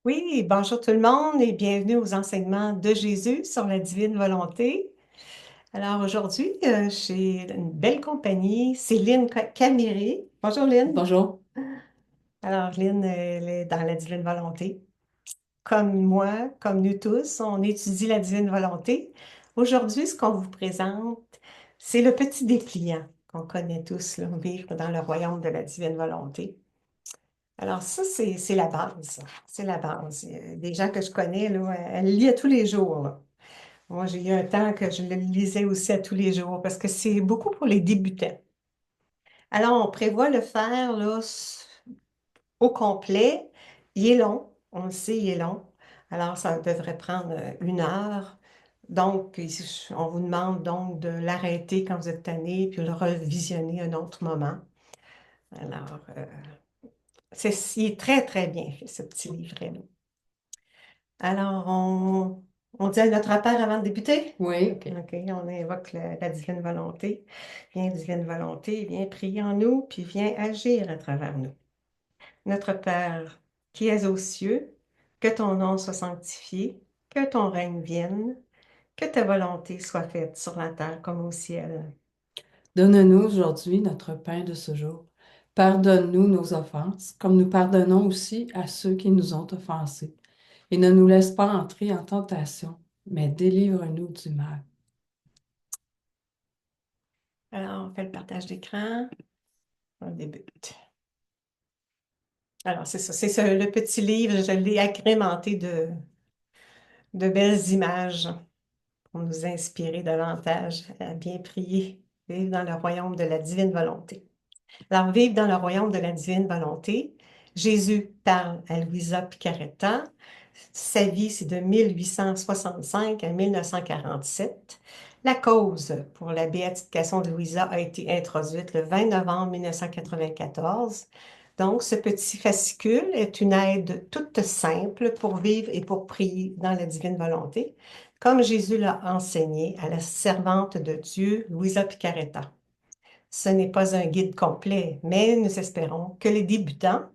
Oui, bonjour tout le monde et bienvenue aux enseignements de Jésus sur la divine volonté. Alors aujourd'hui, j'ai une belle compagnie, c'est Lynn Caméré. Bonjour Lynn. Bonjour. Alors Lynn, elle est dans la divine volonté. Comme moi, comme nous tous, on étudie la divine volonté. Aujourd'hui, ce qu'on vous présente, c'est le petit dépliant qu'on connaît tous, là, vivre dans le royaume de la divine volonté. Alors ça, c'est la base. C'est la base. Il y a des gens que je connais, là, elle lit à tous les jours, là. Moi, j'ai eu un temps que je le lisais aussi à tous les jours parce que c'est beaucoup pour les débutants. Alors, on prévoit le faire là, au complet. Il est long, on le sait, il est long. Alors, ça devrait prendre 1 heure. Donc, on vous demande donc de l'arrêter quand vous êtes tanné, puis le revisionner un autre moment. Alors, il est très, très bien fait, ce petit livret-là. Alors, on dit à notre Père avant de débuter? Oui, OK. OK, on invoque la divine volonté. Viens, divine volonté, viens prier en nous, puis viens agir à travers nous. Notre Père, qui es aux cieux, que ton nom soit sanctifié, que ton règne vienne, que ta volonté soit faite sur la terre comme au ciel. Donne-nous aujourd'hui notre pain de ce jour. Pardonne-nous nos offenses, comme nous pardonnons aussi à ceux qui nous ont offensés. Et ne nous laisse pas entrer en tentation, mais délivre-nous du mal. Alors, on fait le partage d'écran. On débute. Alors, c'est ça, le petit livre, je l'ai agrémenté de belles images pour nous inspirer davantage à bien prier, vivre dans le royaume de la divine volonté. Alors, vivre dans le royaume de la divine volonté, Jésus parle à Louisa Picaretta. Sa vie, c'est de 1865 à 1947. La cause pour la béatification de Louisa a été introduite le 20 novembre 1994. Donc, ce petit fascicule est une aide toute simple pour vivre et pour prier dans la divine volonté, comme Jésus l'a enseigné à la servante de Dieu, Louisa Picaretta. Ce n'est pas un guide complet, mais nous espérons que les débutants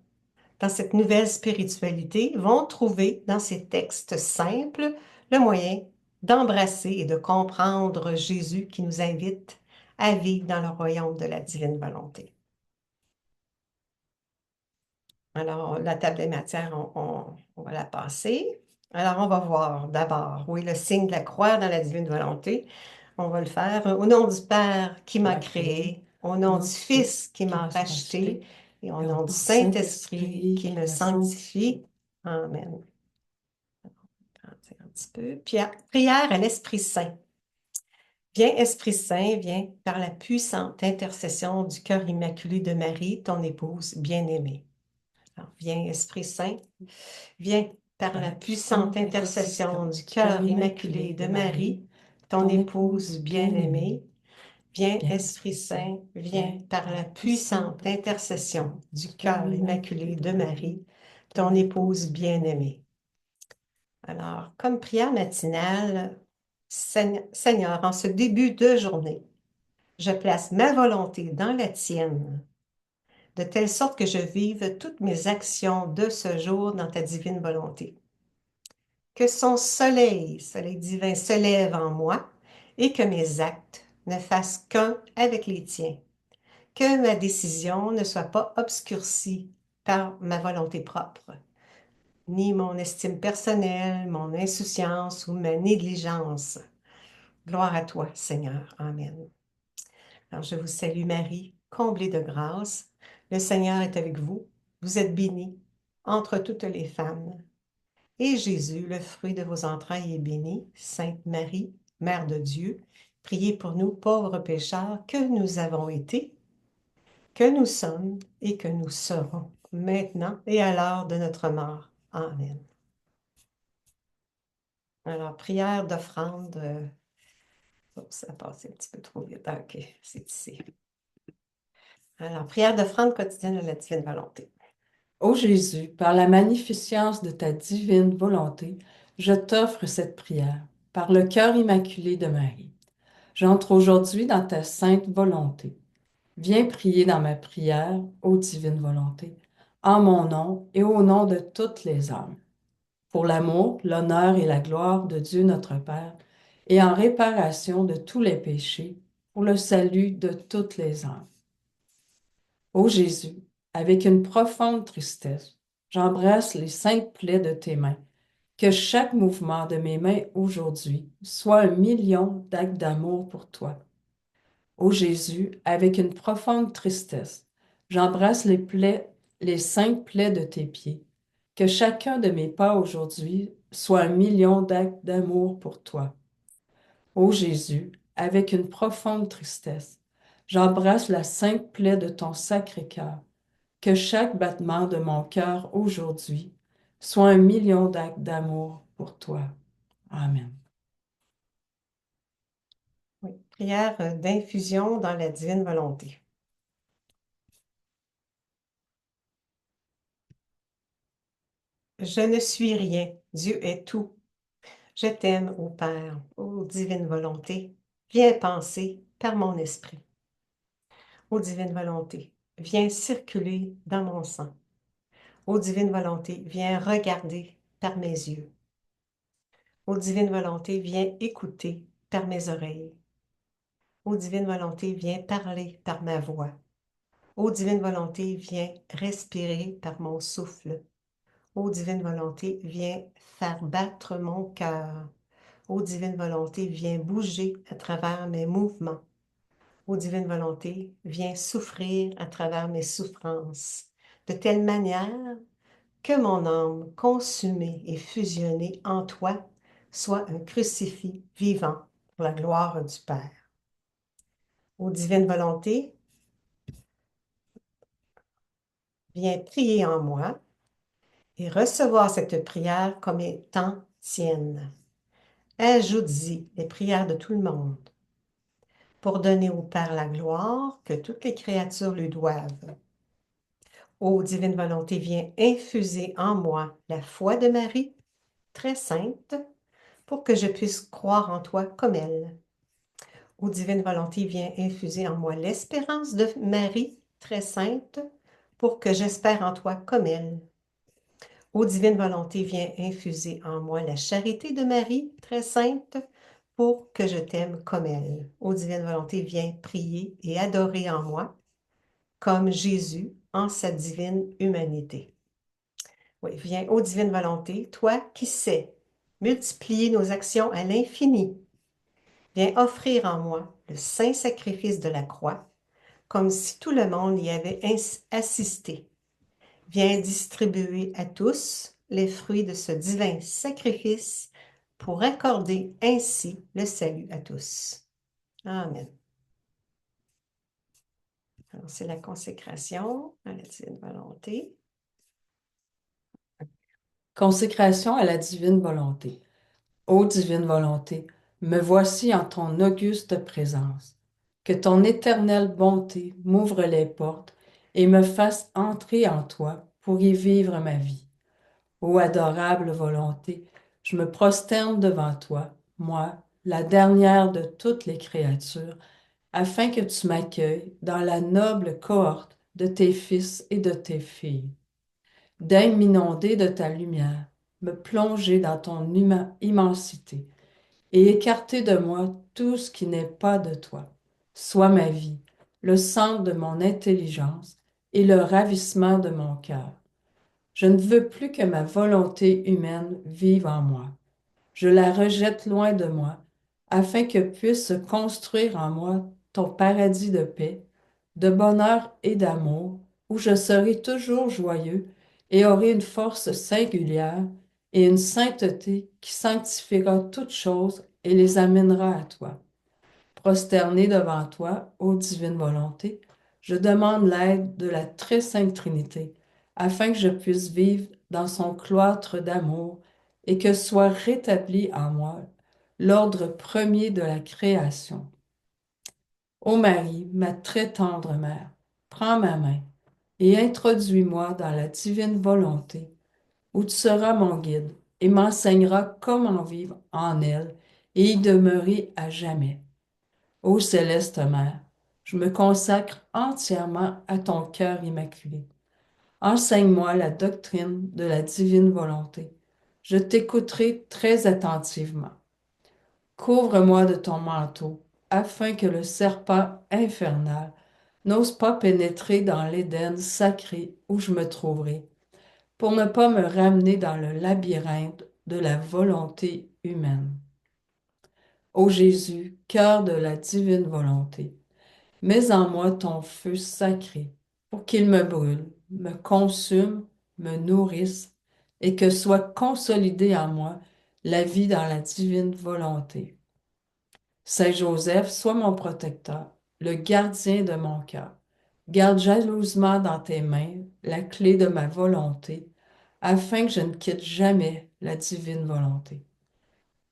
dans cette nouvelle spiritualité vont trouver dans ces textes simples le moyen d'embrasser et de comprendre Jésus qui nous invite à vivre dans le royaume de la divine volonté. Alors, la table des matières, on va la passer. Alors, on va voir d'abord, oui, le signe de la croix dans la divine volonté. On va le faire au nom du Père qui m'a créé, au Au nom du nom du Fils Fils qui qui m'a nous a racheté, rachetés, et au et au nom du nom du Saint-Esprit Saint-Esprit qui qui me me sanctifie. sanctifie. Amen. Grandir un petit peu. Puis, prière à l'Esprit Saint. Viens, Esprit Saint, viens par la puissante intercession du cœur immaculé de Marie, ton épouse bien-aimée. Alors, viens, Esprit Saint, viens par Par la la puissante puissante intercession intercession du du cœur cœur immaculé immaculé de de Marie, Marie, ton ton épouse épouse bien-aimée. bien-aimée. Viens, Viens, Esprit Esprit Saint, Saint, viens viens par par la la puissante puissante intercession intercession du du cœur cœur immaculé immaculé de de Marie, Marie, ton ton épouse épouse bien-aimée. bien-aimée. Alors, comme prière matinale, Seigneur, en ce début de journée, je place ma volonté dans la tienne, de telle sorte que je vive toutes mes actions de ce jour dans ta divine volonté. Que son soleil divin, se lève en moi et que mes actes ne fassent qu'un avec les tiens. Que ma décision ne soit pas obscurcie par ma volonté propre, ni mon estime personnelle, mon insouciance ou ma négligence. Gloire à toi, Seigneur. Amen. Alors, je vous salue Marie, comblée de grâce. Le Seigneur est avec vous. Vous êtes bénie entre toutes les femmes. Et Jésus, le fruit de vos entrailles, est béni. Sainte Marie, Mère de Dieu, priez pour nous pauvres pécheurs que nous avons été, que nous sommes et que nous serons, maintenant et à l'heure de notre mort. Amen. Alors, prière d'offrande. Oh, ça a passé un petit peu trop vite. Ah, OK, c'est ici. Alors, prière d'offrande quotidienne à la divine volonté. Ô Jésus, par la magnificence de ta divine volonté, je t'offre cette prière, par le cœur immaculé de Marie. J'entre aujourd'hui dans ta sainte volonté. Viens prier dans ma prière, ô divine volonté, en mon nom et au nom de toutes les âmes. pour l'amour, l'honneur et la gloire de Dieu notre Père, et en réparation de tous les péchés, pour le salut de toutes les âmes. Ô Jésus, avec une profonde tristesse, j'embrasse les saintes plaies de tes mains. Que chaque mouvement de mes mains aujourd'hui soit un million d'actes d'amour pour toi. Ô Jésus, avec une profonde tristesse, j'embrasse les saintes plaies de tes pieds. Que chacun de mes pas aujourd'hui soit un million d'actes d'amour pour toi. Ô Jésus, avec une profonde tristesse, j'embrasse la sainte plaie de ton sacré-cœur. Que chaque battement de mon cœur aujourd'hui soit un million d'actes d'amour pour toi. Amen. Oui. Prière d'infusion dans la divine volonté. Je ne suis rien, Dieu est tout. Je t'aime, ô Père, ô divine volonté. Viens penser par mon esprit. Ô divine volonté, viens circuler dans mon sang. Ô divine volonté, viens regarder par mes yeux. Ô divine volonté, viens écouter par mes oreilles. Ô divine volonté, viens parler par ma voix. Ô divine volonté, viens respirer par mon souffle. Ô divine volonté, viens faire battre mon cœur. Ô divine volonté, viens bouger à travers mes mouvements. Ô divine volonté, viens souffrir à travers mes souffrances, de telle manière que mon âme consumée et fusionnée en toi soit un crucifix vivant pour la gloire du Père. Ô divine volonté, viens prier en moi et recevoir cette prière comme étant tienne. Ajoute-y les prières de tout le monde pour donner au Père la gloire que toutes les créatures lui doivent. Ô divine volonté, viens infuser en moi la foi de Marie, très sainte, pour que je puisse croire en toi comme elle. Ô divine volonté, viens infuser en moi l'espérance de Marie, très sainte, pour que j'espère en toi comme elle. Ô divine volonté, viens infuser en moi la charité de Marie, très sainte, pour que je t'aime comme elle. Ô divine volonté, viens prier et adorer en moi, comme Jésus en sa divine humanité. Oui, viens, ô divine volonté, toi qui sais multiplier nos actions à l'infini, viens offrir en moi le saint sacrifice de la croix, comme si tout le monde y avait assisté. Viens distribuer à tous les fruits de ce divin sacrifice pour accorder ainsi le salut à tous. Amen. Alors, c'est la consécration à la divine volonté. Consécration à la divine volonté. Ô divine volonté, me voici en ton auguste présence. Que ton éternelle bonté m'ouvre les portes et me fasse entrer en toi pour y vivre ma vie. Ô adorable volonté, je me prosterne devant toi, moi, la dernière de toutes les créatures, afin que tu m'accueilles dans la noble cohorte de tes fils et de tes filles. Daigne m'inonder de ta lumière, me plonger dans ton immensité et écarter de moi tout ce qui n'est pas de toi. Sois ma vie, le centre de mon intelligence et le ravissement de mon cœur. Je ne veux plus que ma volonté humaine vive en moi. Je la rejette loin de moi, afin que puisse se construire en moi ton paradis de paix, de bonheur et d'amour, où je serai toujours joyeux et aurai une force singulière et une sainteté qui sanctifiera toutes choses et les amènera à toi. Prosterné devant toi, ô divine volonté, je demande l'aide de la très sainte Trinité, afin que je puisse vivre dans son cloître d'amour et que soit rétabli en moi l'ordre premier de la création. Ô Marie, ma très tendre mère, prends ma main et introduis-moi dans la divine volonté, où tu seras mon guide et m'enseigneras comment vivre en elle et y demeurer à jamais. Ô céleste Mère, je me consacre entièrement à ton cœur immaculé. Enseigne-moi la doctrine de la divine volonté. Je t'écouterai très attentivement. Couvre-moi de ton manteau, afin que le serpent infernal n'ose pas pénétrer dans l'Éden sacré où je me trouverai, pour ne pas me ramener dans le labyrinthe de la volonté humaine. Ô Jésus, cœur de la divine volonté, mets en moi ton feu sacré, pour qu'il me brûle, me consume, me nourrisse, et que soit consolidée en moi la vie dans la divine volonté. Saint Joseph, sois mon protecteur, le gardien de mon cœur. Garde jalousement dans tes mains la clé de ma volonté, afin que je ne quitte jamais la divine volonté.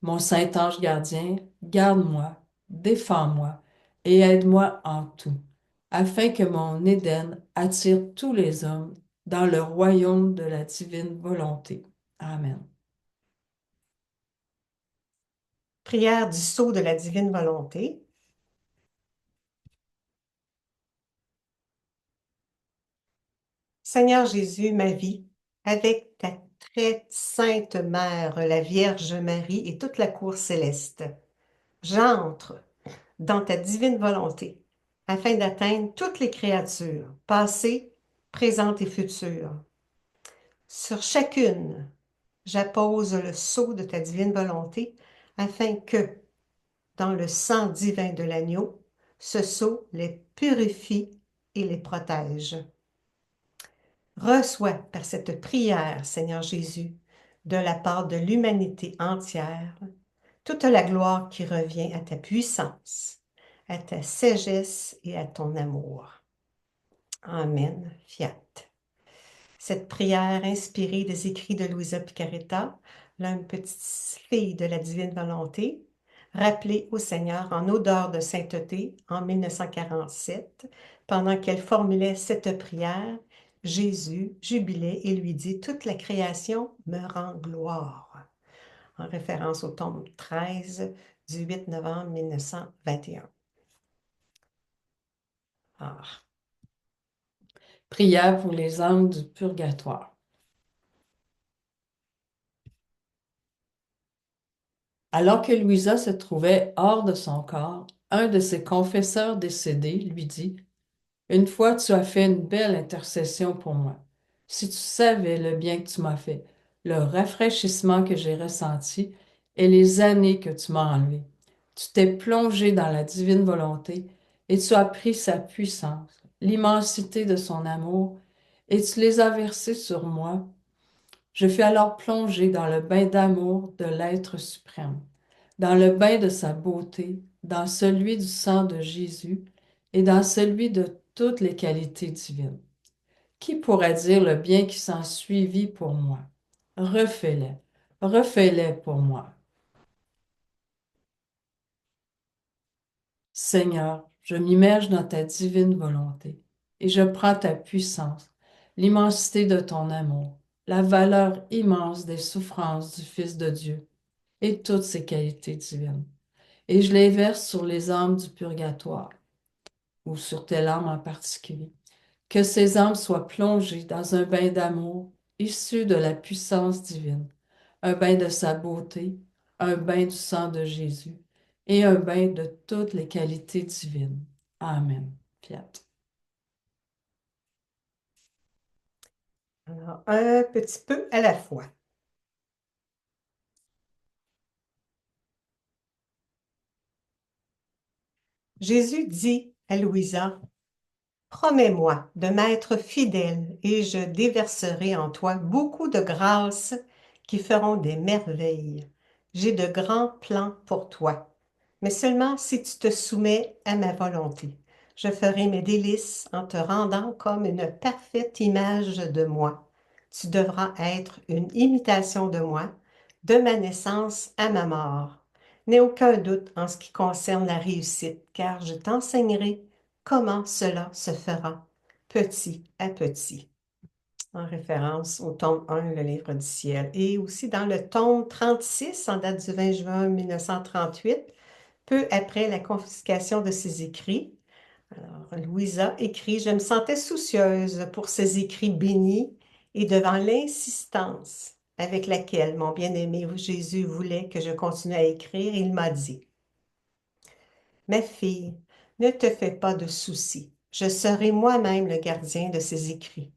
Mon saint ange gardien, garde-moi, défends-moi et aide-moi en tout, afin que mon Éden attire tous les hommes dans le royaume de la divine volonté. Amen. Prière du sceau de la divine volonté. Seigneur Jésus, ma vie, avec ta très sainte mère, la Vierge Marie et toute la cour céleste, j'entre dans ta divine volonté afin d'atteindre toutes les créatures, passées, présentes et futures. Sur chacune, j'appose le sceau de ta divine volonté afin que, dans le sang divin de l'agneau, ce sceau les purifie et les protège. Reçois par cette prière, Seigneur Jésus, de la part de l'humanité entière, toute la gloire qui revient à ta puissance, à ta sagesse et à ton amour. Amen. Fiat. Cette prière inspirée des écrits de Luisa Picaretta, l'une petite fille de la divine volonté, rappelée au Seigneur en odeur de sainteté en 1947, pendant qu'elle formulait cette prière, Jésus jubilait et lui dit: toute la création me rend gloire, en référence au tome 13 du 8 novembre 1921. Ah. Prière pour les âmes du purgatoire. Alors que Louisa se trouvait hors de son corps, un de ses confesseurs décédés lui dit: Une fois tu as fait une belle intercession pour moi. Si tu savais le bien que tu m'as fait, le rafraîchissement que j'ai ressenti et les années que tu m'as enlevées. Tu t'es plongé dans la divine volonté et tu as pris sa puissance, l'immensité de son amour, et tu les as versés sur moi. Je fus alors plongé dans le bain d'amour de l'être suprême, dans le bain de sa beauté, dans celui du sang de Jésus et dans celui de toutes les qualités divines. Qui pourra dire le bien qui s'en suivit pour moi? Refais-les, refais-les pour moi. Seigneur, je m'immerge dans ta divine volonté et je prends ta puissance, l'immensité de ton amour, la valeur immense des souffrances du Fils de Dieu et toutes ses qualités divines. Et je les verse sur les âmes du purgatoire, ou sur telle âme en particulier. Que ces âmes soient plongées dans un bain d'amour issu de la puissance divine, un bain de sa beauté, un bain du sang de Jésus et un bain de toutes les qualités divines. Amen. Fiat. Alors, un petit peu à la fois. Jésus dit à Louisa: promets-moi de m'être fidèle et je déverserai en toi beaucoup de grâces qui feront des merveilles. J'ai de grands plans pour toi, mais seulement si tu te soumets à ma volonté. Je ferai mes délices en te rendant comme une parfaite image de moi. Tu devras être une imitation de moi, de ma naissance à ma mort. N'aie aucun doute en ce qui concerne la réussite, car je t'enseignerai comment cela se fera, petit à petit, en référence au tome 1, le livre du ciel. Et aussi dans le tome 36, en date du 20 juin 1938, peu après la confiscation de ses écrits. Alors, Louisa écrit: je me sentais soucieuse pour ces écrits bénis et devant l'insistance avec laquelle mon bien-aimé Jésus voulait que je continue à écrire, il m'a dit, ma fille, ne te fais pas de soucis. Je serai moi-même le gardien de ces écrits,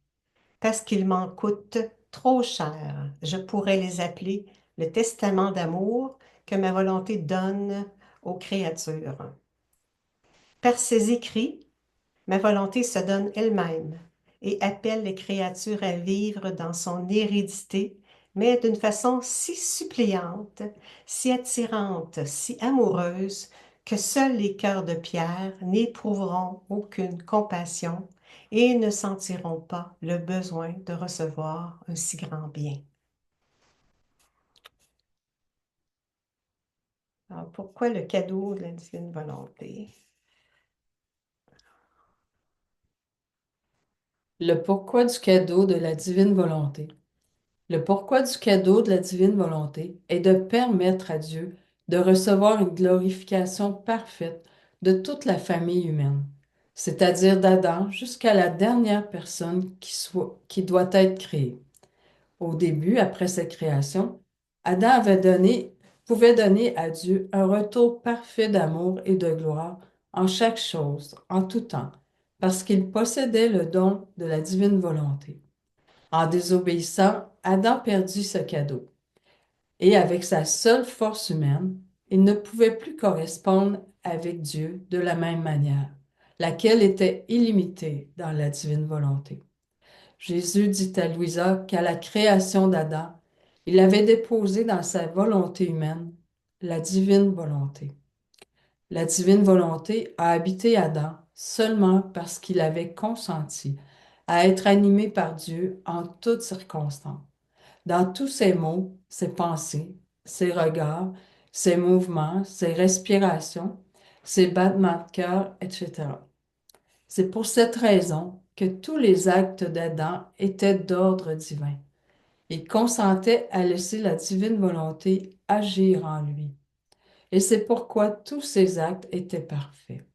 parce qu'ils m'en coûtent trop cher. Je pourrais les appeler le testament d'amour que ma volonté donne aux créatures. Par ces écrits, ma volonté se donne elle-même et appelle les créatures à vivre dans son hérédité, mais d'une façon si suppliante, si attirante, si amoureuse, que seuls les cœurs de pierre n'éprouveront aucune compassion et ne sentiront pas le besoin de recevoir un si grand bien. Alors, pourquoi le cadeau de la divine volonté? Le pourquoi du cadeau de la divine volonté. Le pourquoi du cadeau de la divine volonté est de permettre à Dieu de recevoir une glorification parfaite de toute la famille humaine, c'est-à-dire d'Adam jusqu'à la dernière personne qui doit être créée. Au début, après sa création, Adam pouvait donner à Dieu un retour parfait d'amour et de gloire en chaque chose, en tout temps, parce qu'il possédait le don de la divine volonté. En désobéissant, Adam perdit ce cadeau. Et avec sa seule force humaine, il ne pouvait plus correspondre avec Dieu de la même manière, laquelle était illimitée dans la divine volonté. Jésus dit à Louisa qu'à la création d'Adam, il avait déposé dans sa volonté humaine la divine volonté. La divine volonté a habité Adam seulement parce qu'il avait consenti à être animé par Dieu en toutes circonstances. Dans tous ses mots, ses pensées, ses regards, ses mouvements, ses respirations, ses battements de cœur, etc. C'est pour cette raison que tous les actes d'Adam étaient d'ordre divin. Il consentait à laisser la divine volonté agir en lui. Et c'est pourquoi tous ses actes étaient parfaits.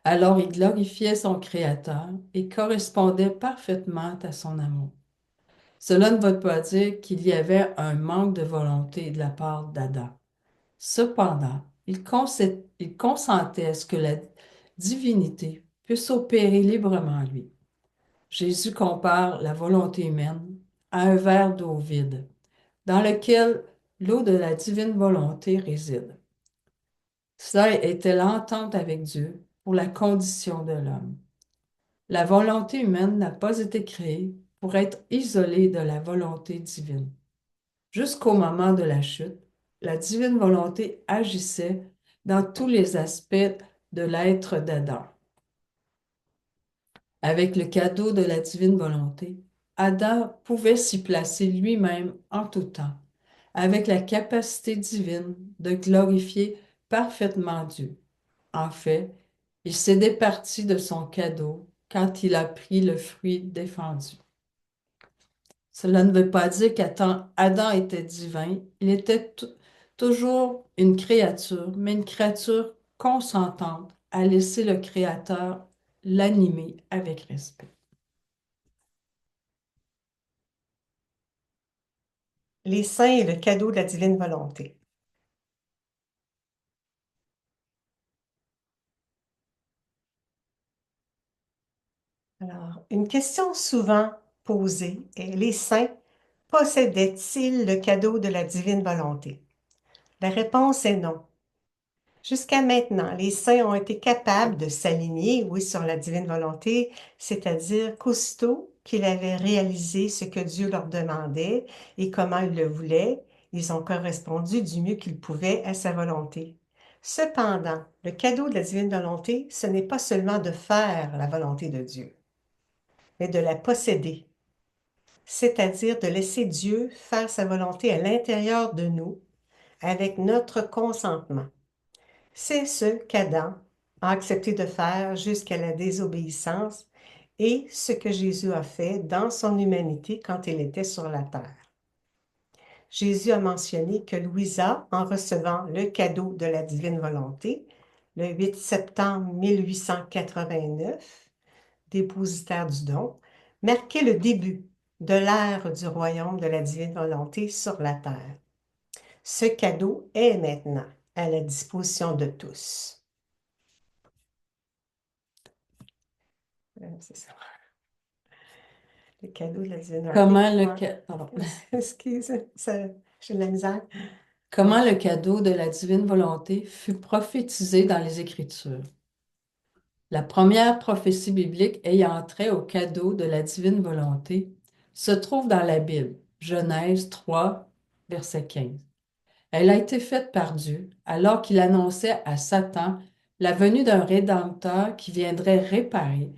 Alors il glorifiait son Créateur et correspondait parfaitement à son amour. Cela ne veut pas dire qu'il y avait un manque de volonté de la part d'Adam. Cependant, il consentait à ce que la divinité puisse opérer librement en lui. Jésus compare la volonté humaine à un verre d'eau vide, dans lequel l'eau de la divine volonté réside. Cela était l'entente avec Dieu pour la condition de l'homme. La volonté humaine n'a pas été créée pour être isolée de la volonté divine. Jusqu'au moment de la chute, la divine volonté agissait dans tous les aspects de l'être d'Adam. Avec le cadeau de la divine volonté, Adam pouvait s'y placer lui-même en tout temps, avec la capacité divine de glorifier parfaitement Dieu. En fait, il s'est départi de son cadeau quand il a pris le fruit défendu. Cela ne veut pas dire qu'Adam était divin, il était toujours une créature, mais une créature consentante à laisser le Créateur l'animer avec respect. Les saints et le cadeau de la divine volonté. Alors, une question souvent posée est, les saints possédaient-ils le cadeau de la divine volonté? La réponse est non. Jusqu'à maintenant, les saints ont été capables de s'aligner, oui, sur la divine volonté, c'est-à-dire qu'aussitôt qu'ils avaient réalisé ce que Dieu leur demandait et comment ils le voulaient, ils ont correspondu du mieux qu'ils pouvaient à sa volonté. Cependant, le cadeau de la divine volonté, ce n'est pas seulement de faire la volonté de Dieu, mais de la posséder, c'est-à-dire de laisser Dieu faire sa volonté à l'intérieur de nous avec notre consentement. C'est ce qu'Adam a accepté de faire jusqu'à la désobéissance et ce que Jésus a fait dans son humanité quand il était sur la terre. Jésus a mentionné que Louisa, en recevant le cadeau de la divine volonté, le 8 septembre 1889, dépositaire du don, marquait le début de l'ère du royaume de la divine volonté sur la terre. Ce cadeau est maintenant à la disposition de tous. C'est ça. Le cadeau de la divine volonté. Comment le, Ouais. pardon. Excuse, j'ai de la misère. Comment le cadeau de la divine volonté fut prophétisé dans les Écritures. La première prophétie biblique ayant trait au cadeau de la divine volonté se trouve dans la Bible, Genèse 3, verset 15. Elle a été faite par Dieu alors qu'il annonçait à Satan la venue d'un Rédempteur qui viendrait réparer,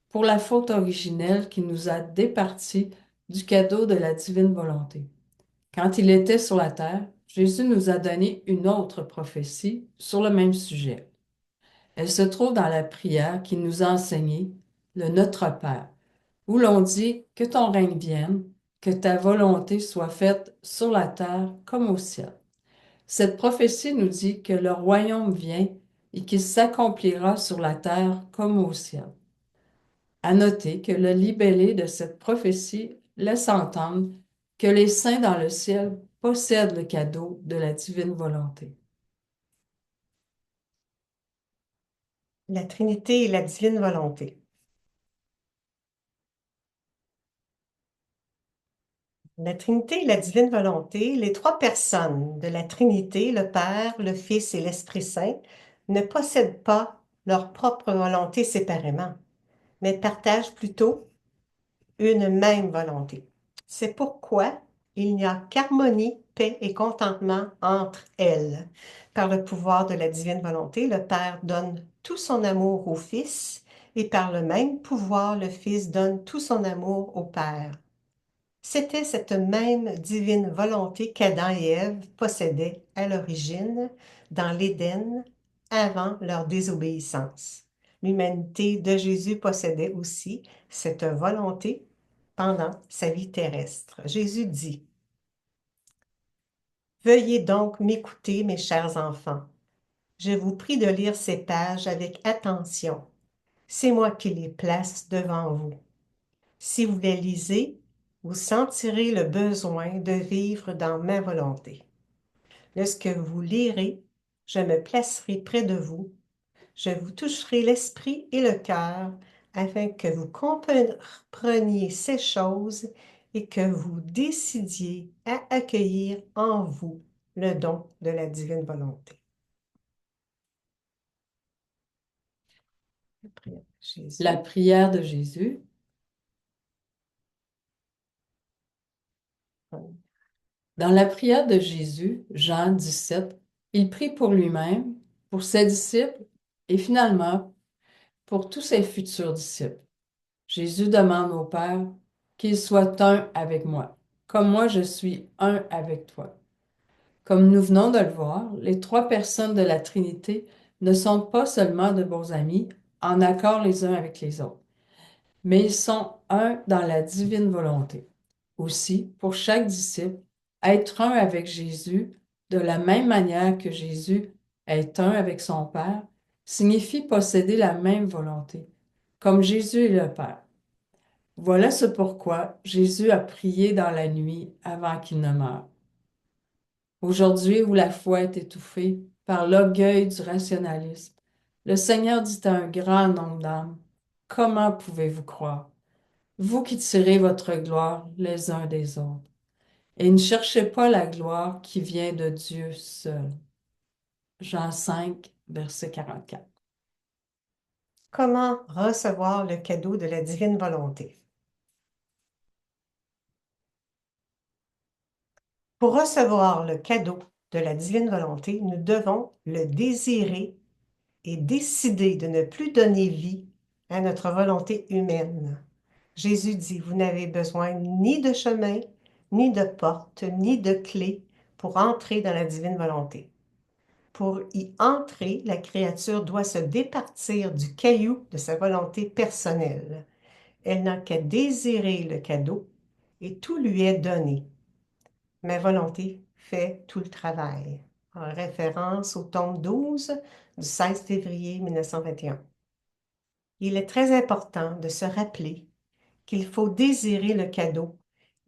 pour la faute originelle qui nous a départis du cadeau de la divine volonté. Quand il était sur la terre, Jésus nous a donné une autre prophétie sur le même sujet. Elle se trouve dans la prière qu'il nous a enseignée, le Notre Père, où l'on dit que ton règne vienne, que ta volonté soit faite sur la terre comme au ciel. Cette prophétie nous dit que le royaume vient et qu'il s'accomplira sur la terre comme au ciel. À noter que le libellé de cette prophétie laisse entendre que les saints dans le ciel possèdent le cadeau de la divine volonté. La Trinité et la divine volonté. La Trinité et la divine volonté, les trois personnes de la Trinité, le Père, le Fils et l'Esprit Saint, ne possèdent pas leur propre volonté séparément, mais partagent plutôt une même volonté. C'est pourquoi il n'y a qu'harmonie, paix et contentement entre elles. Par le pouvoir de la divine volonté, le Père donne tout son amour au Fils et par le même pouvoir, le Fils donne tout son amour au Père. C'était cette même divine volonté qu'Adam et Ève possédaient à l'origine dans l'Éden avant leur désobéissance. L'humanité de Jésus possédait aussi cette volonté pendant sa vie terrestre. Jésus dit, veuillez donc m'écouter, mes chers enfants. Je vous prie de lire ces pages avec attention. C'est moi qui les place devant vous. Si vous les lisez, vous sentirez le besoin de vivre dans ma volonté. Lorsque vous lirez, je me placerai près de vous, je vous toucherai l'esprit et le cœur afin que vous compreniez ces choses et que vous décidiez à accueillir en vous le don de la divine volonté. La Jésus. prière de Jésus. Dans la prière de Jésus, Jean 17, il prie pour lui-même, pour ses disciples et finalement pour tous ses futurs disciples. Jésus demande au Père qu'il soit un avec moi, comme moi je suis un avec toi. Comme nous venons de le voir, les trois personnes de la Trinité ne sont pas seulement de bons amis, en accord les uns avec les autres, mais ils sont un dans la divine volonté. Aussi, pour chaque disciple, être un avec Jésus, de la même manière que Jésus est un avec son Père, signifie posséder la même volonté, comme Jésus est le Père. Voilà ce pourquoi Jésus a prié dans la nuit avant qu'il ne meure. Aujourd'hui, où la foi est étouffée par l'orgueil du rationalisme, le Seigneur dit à un grand nombre d'âmes, comment pouvez-vous croire, vous qui tirez votre gloire les uns des autres, et ne cherchez pas la gloire qui vient de Dieu seul. Jean 5, verset 44. Comment recevoir le cadeau de la divine volonté? Pour recevoir le cadeau de la divine volonté, nous devons le désirer et décider de ne plus donner vie à notre volonté humaine. Jésus dit, vous n'avez besoin ni de chemin, ni de porte, ni de clé pour entrer dans la divine volonté. Pour y entrer, la créature doit se départir du caillou de sa volonté personnelle. Elle n'a qu'à désirer le cadeau et tout lui est donné. Ma volonté fait tout le travail. En référence au tome 12 du 16 février 1921. Il est très important de se rappeler qu'il faut désirer le cadeau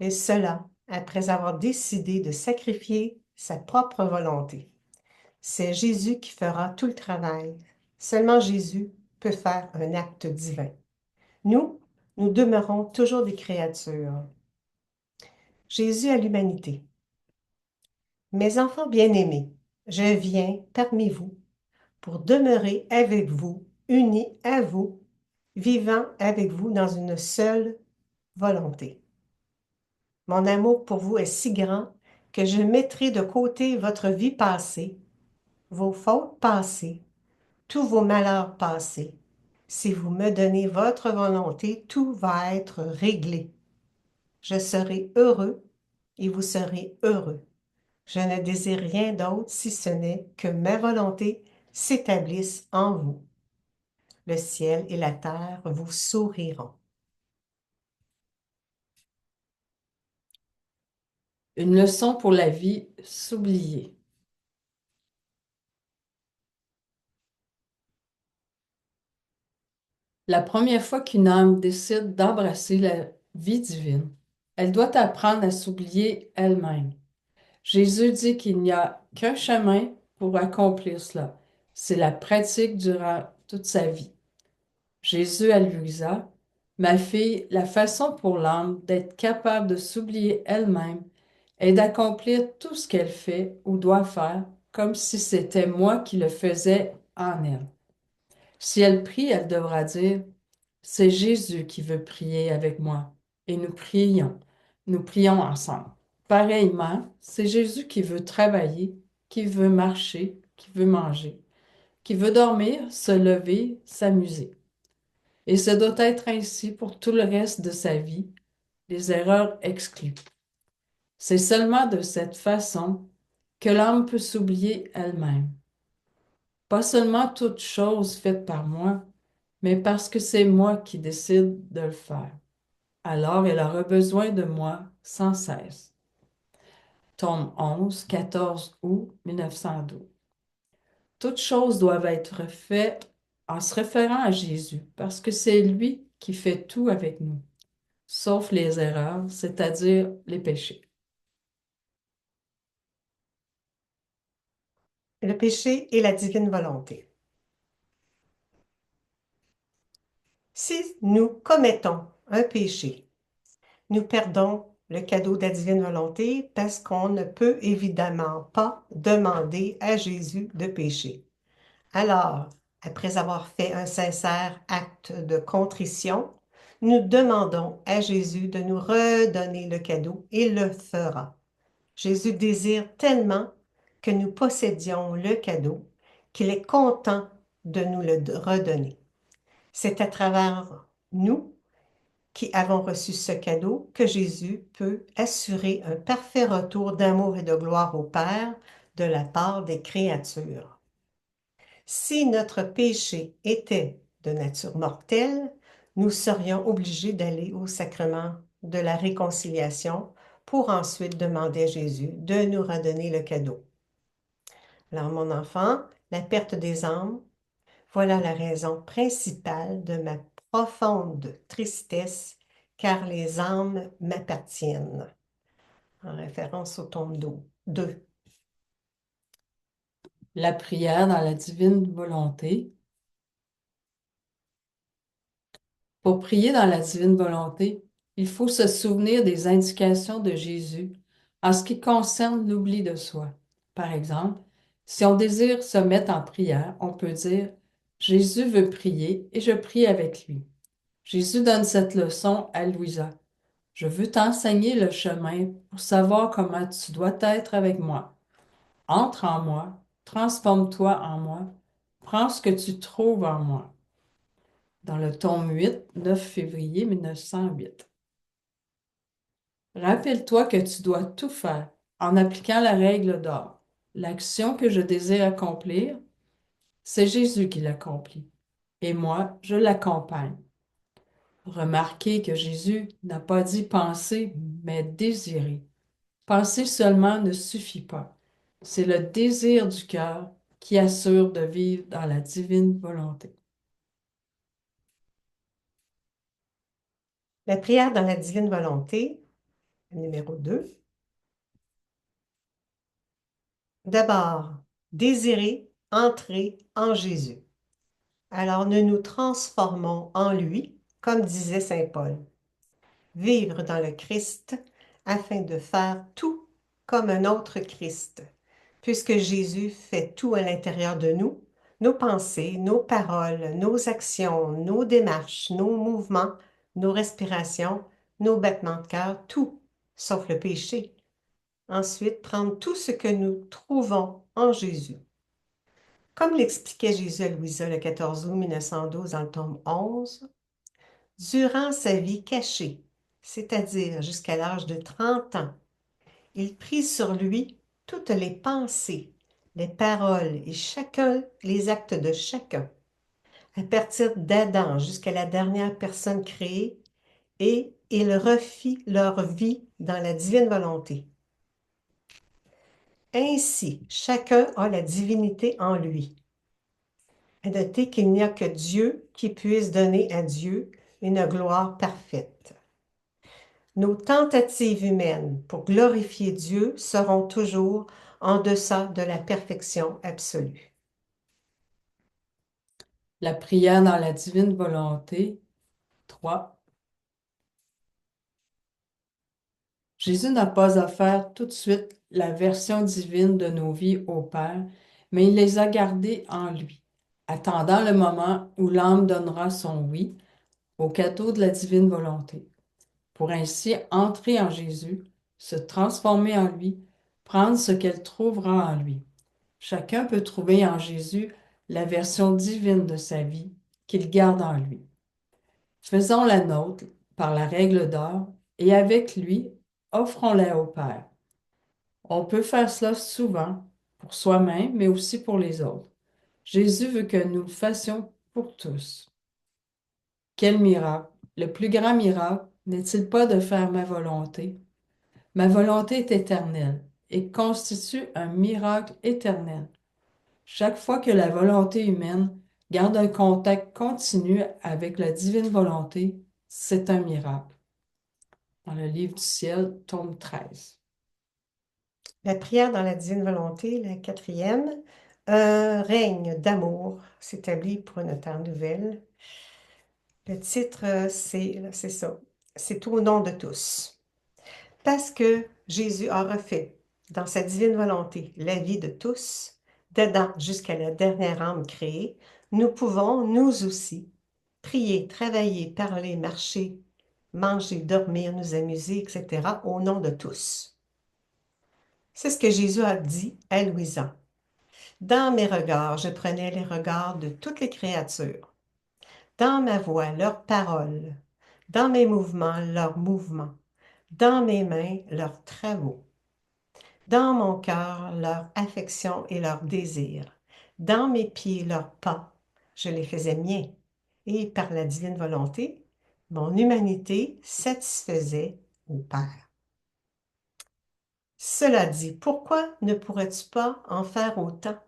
et cela après avoir décidé de sacrifier sa propre volonté. C'est Jésus qui fera tout le travail. Seulement Jésus peut faire un acte divin. Nous, nous demeurons toujours des créatures. Jésus à l'humanité. Mes enfants bien-aimés, je viens parmi vous pour demeurer avec vous, unis à vous, vivant avec vous dans une seule volonté. Mon amour pour vous est si grand que je mettrai de côté votre vie passée, vos fautes passées, tous vos malheurs passés. Si vous me donnez votre volonté, tout va être réglé. Je serai heureux et vous serez heureux. Je ne désire rien d'autre si ce n'est que ma volonté s'établisse en vous. Le ciel et la terre vous souriront. Une leçon pour la vie, s'oublier. La première fois qu'une âme décide d'embrasser la vie divine, elle doit apprendre à s'oublier elle-même. Jésus dit qu'il n'y a qu'un chemin pour accomplir cela. C'est la pratique durant toute sa vie. Jésus à Louisa, ma fille, la façon pour l'âme d'être capable de s'oublier elle-même est d'accomplir tout ce qu'elle fait ou doit faire comme si c'était moi qui le faisais en elle. Si elle prie, elle devra dire, c'est Jésus qui veut prier avec moi et nous prions ensemble. Pareillement, c'est Jésus qui veut travailler, qui veut marcher, qui veut manger, qui veut dormir, se lever, s'amuser. Et ce doit être ainsi pour tout le reste de sa vie, les erreurs exclues. C'est seulement de cette façon que l'âme peut s'oublier elle-même. Pas seulement toute chose faite par moi, mais parce que c'est moi qui décide de le faire. Alors elle aura besoin de moi sans cesse. Tome 11, 14 août 1912. Toutes choses doivent être faites en se référant à Jésus, parce que c'est lui qui fait tout avec nous, sauf les erreurs, c'est-à-dire les péchés. Le péché et la divine volonté. Si nous commettons un péché, nous perdons le cadeau de la divine volonté parce qu'on ne peut évidemment pas demander à Jésus de pécher. Alors, après avoir fait un sincère acte de contrition, nous demandons à Jésus de nous redonner le cadeau et le fera. Jésus désire tellement que nous possédions le cadeau qu'il est content de nous le redonner. C'est à travers nous qui avons reçu ce cadeau que Jésus peut assurer un parfait retour d'amour et de gloire au Père de la part des créatures. Si notre péché était de nature mortelle, nous serions obligés d'aller au sacrement de la réconciliation pour ensuite demander à Jésus de nous redonner le cadeau. Alors, mon enfant, la perte des âmes, voilà la raison principale de ma profonde tristesse, car les âmes m'appartiennent. En référence au tome 2. La prière dans la divine volonté. Pour prier dans la divine volonté, il faut se souvenir des indications de Jésus en ce qui concerne l'oubli de soi. Par exemple, si on désire se mettre en prière, on peut dire Jésus veut prier et je prie avec lui. Jésus donne cette leçon à Louisa. Je veux t'enseigner le chemin pour savoir comment tu dois être avec moi. Entre en moi, transforme-toi en moi, prends ce que tu trouves en moi. Dans le tome 8, 9 février 1908. Rappelle-toi que tu dois tout faire en appliquant la règle d'or. L'action que je désire accomplir, c'est Jésus qui l'accomplit, et moi, je l'accompagne. Remarquez que Jésus n'a pas dit penser, mais désirer. Penser seulement ne suffit pas. C'est le désir du cœur qui assure de vivre dans la divine volonté. La prière dans la divine volonté, Numéro 2. D'abord, désirer entrer en Jésus. Alors nous nous transformons en lui, comme disait Saint Paul. Vivre dans le Christ afin de faire tout comme un autre Christ. Puisque Jésus fait tout à l'intérieur de nous, nos pensées, nos paroles, nos actions, nos démarches, nos mouvements, nos respirations, nos battements de cœur, tout, sauf le péché. Ensuite, prendre tout ce que nous trouvons en Jésus. Comme l'expliquait Jésus à Louisa le 14 août 1912 dans le tome 11, durant sa vie cachée, c'est-à-dire jusqu'à l'âge de 30 ans, il prit sur lui toutes les pensées, les paroles et chacun les actes de chacun, à partir d'Adam jusqu'à la dernière personne créée, et il refit leur vie dans la divine volonté. Ainsi, chacun a la divinité en lui. À noter qu'il n'y a que Dieu qui puisse donner à Dieu une gloire parfaite. Nos tentatives humaines pour glorifier Dieu seront toujours en deçà de la perfection absolue. La prière dans la divine volonté. 3. Jésus n'a pas à faire tout de suite la version divine de nos vies au Père, mais il les a gardées en lui, attendant le moment où l'âme donnera son oui au cadeau de la divine volonté, pour ainsi entrer en Jésus, se transformer en lui, prendre ce qu'elle trouvera en lui. Chacun peut trouver en Jésus la version divine de sa vie qu'il garde en lui. Faisons la nôtre par la règle d'or et avec lui, offrons-la au Père. On peut faire cela souvent pour soi-même, mais aussi pour les autres. Jésus veut que nous le fassions pour tous. Quel miracle! Le plus grand miracle n'est-il pas de faire ma volonté? Ma volonté est éternelle et constitue un miracle éternel. Chaque fois que la volonté humaine garde un contact continu avec la divine volonté, c'est un miracle. Dans le livre du ciel, tome 13. La prière dans la divine volonté, la quatrième, un règne d'amour s'établit pour une terre nouvelle. Le titre, c'est ça. C'est au nom de tous. Parce que Jésus a refait, dans sa divine volonté, la vie de tous, d'Adam jusqu'à la dernière âme créée, nous pouvons, nous aussi, prier, travailler, parler, marcher, manger, dormir, nous amuser, etc., au nom de tous. C'est ce que Jésus a dit à Louisa. Dans mes regards, je prenais les regards de toutes les créatures. Dans ma voix, leurs paroles. Dans mes mouvements, leurs mouvements. Dans mes mains, leurs travaux. Dans mon cœur, leur affection et leur désir. Dans mes pieds, leurs pas. Je les faisais miens. Et par la divine volonté, mon humanité satisfaisait au Père. Cela dit, pourquoi ne pourrais-tu pas en faire autant?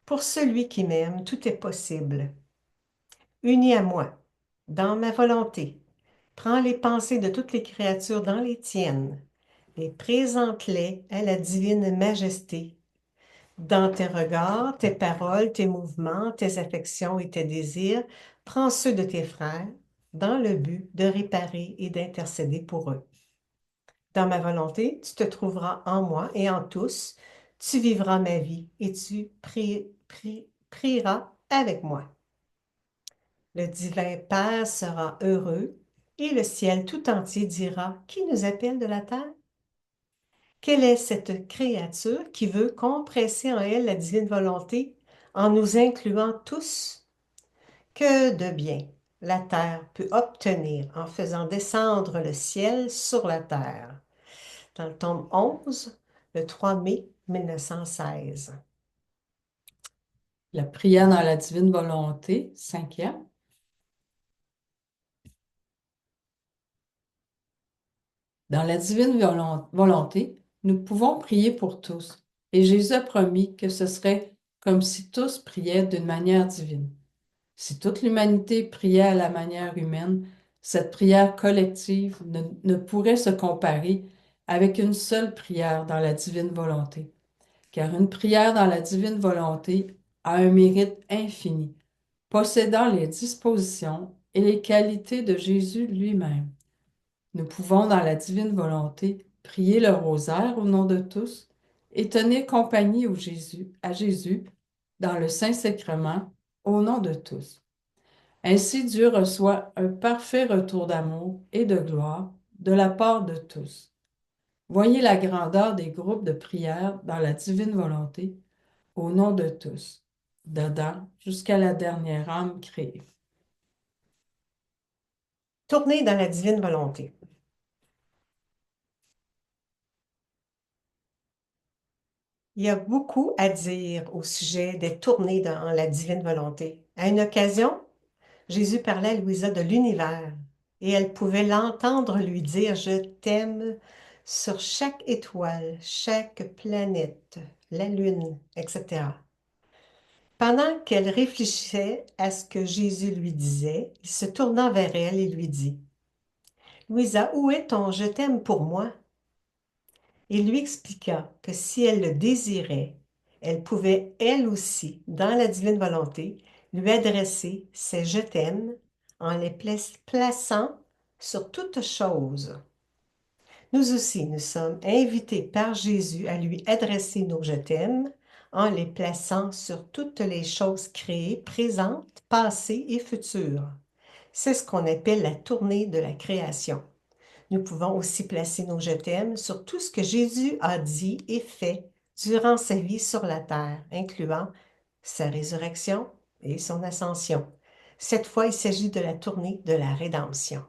Pour celui qui m'aime, tout est possible. Uni à moi, dans ma volonté, prends les pensées de toutes les créatures dans les tiennes et présente-les à la divine majesté. Dans tes regards, tes paroles, tes mouvements, tes affections et tes désirs, prends ceux de tes frères dans le but de réparer et d'intercéder pour eux. Dans ma volonté, tu te trouveras en moi et en tous, tu vivras ma vie et tu prieras avec moi. Le divin Père sera heureux et le ciel tout entier dira, qui nous appelle de la terre? Quelle est cette créature qui veut compresser en elle la divine volonté en nous incluant tous? Que de bien la terre peut obtenir en faisant descendre le ciel sur la terre. Dans le tome 11, le 3 mai 1916. La prière dans la divine volonté, 5e. Dans la divine volonté, nous pouvons prier pour tous. Et Jésus a promis que ce serait comme si tous priaient d'une manière divine. Si toute l'humanité priait à la manière humaine, Cette prière collective ne pourrait se comparer avec une seule prière dans la divine volonté, car une prière dans la divine volonté a un mérite infini, possédant les dispositions et les qualités de Jésus lui-même. Nous pouvons, dans la divine volonté, prier le rosaire au nom de tous et tenir compagnie à Jésus dans le Saint-Sacrement au nom de tous. Ainsi, Dieu reçoit un parfait retour d'amour et de gloire de la part de tous. Voyez la grandeur des groupes de prière dans la divine volonté au nom de tous, d'Adam jusqu'à la dernière âme créée. Tourner dans la divine volonté. Il y a beaucoup à dire au sujet des tournées dans la divine volonté. À une occasion, Jésus parlait à Louisa de l'univers et elle pouvait l'entendre lui dire « Je t'aime » sur chaque étoile, chaque planète, la lune, etc. Pendant qu'elle réfléchissait à ce que Jésus lui disait, il se tourna vers elle et lui dit « Louisa, où est ton je t'aime pour moi ?» Il lui expliqua que si elle le désirait, elle pouvait elle aussi, dans la divine volonté, lui adresser ses je t'aime en les plaçant sur toute chose. Nous aussi, nous sommes invités par Jésus à lui adresser nos je t'aime en les plaçant sur toutes les choses créées, présentes, passées et futures. C'est ce qu'on appelle la tournée de la création. Nous pouvons aussi placer nos je t'aime sur tout ce que Jésus a dit et fait durant sa vie sur la terre, incluant sa résurrection et son ascension. Cette fois, il s'agit de la tournée de la rédemption.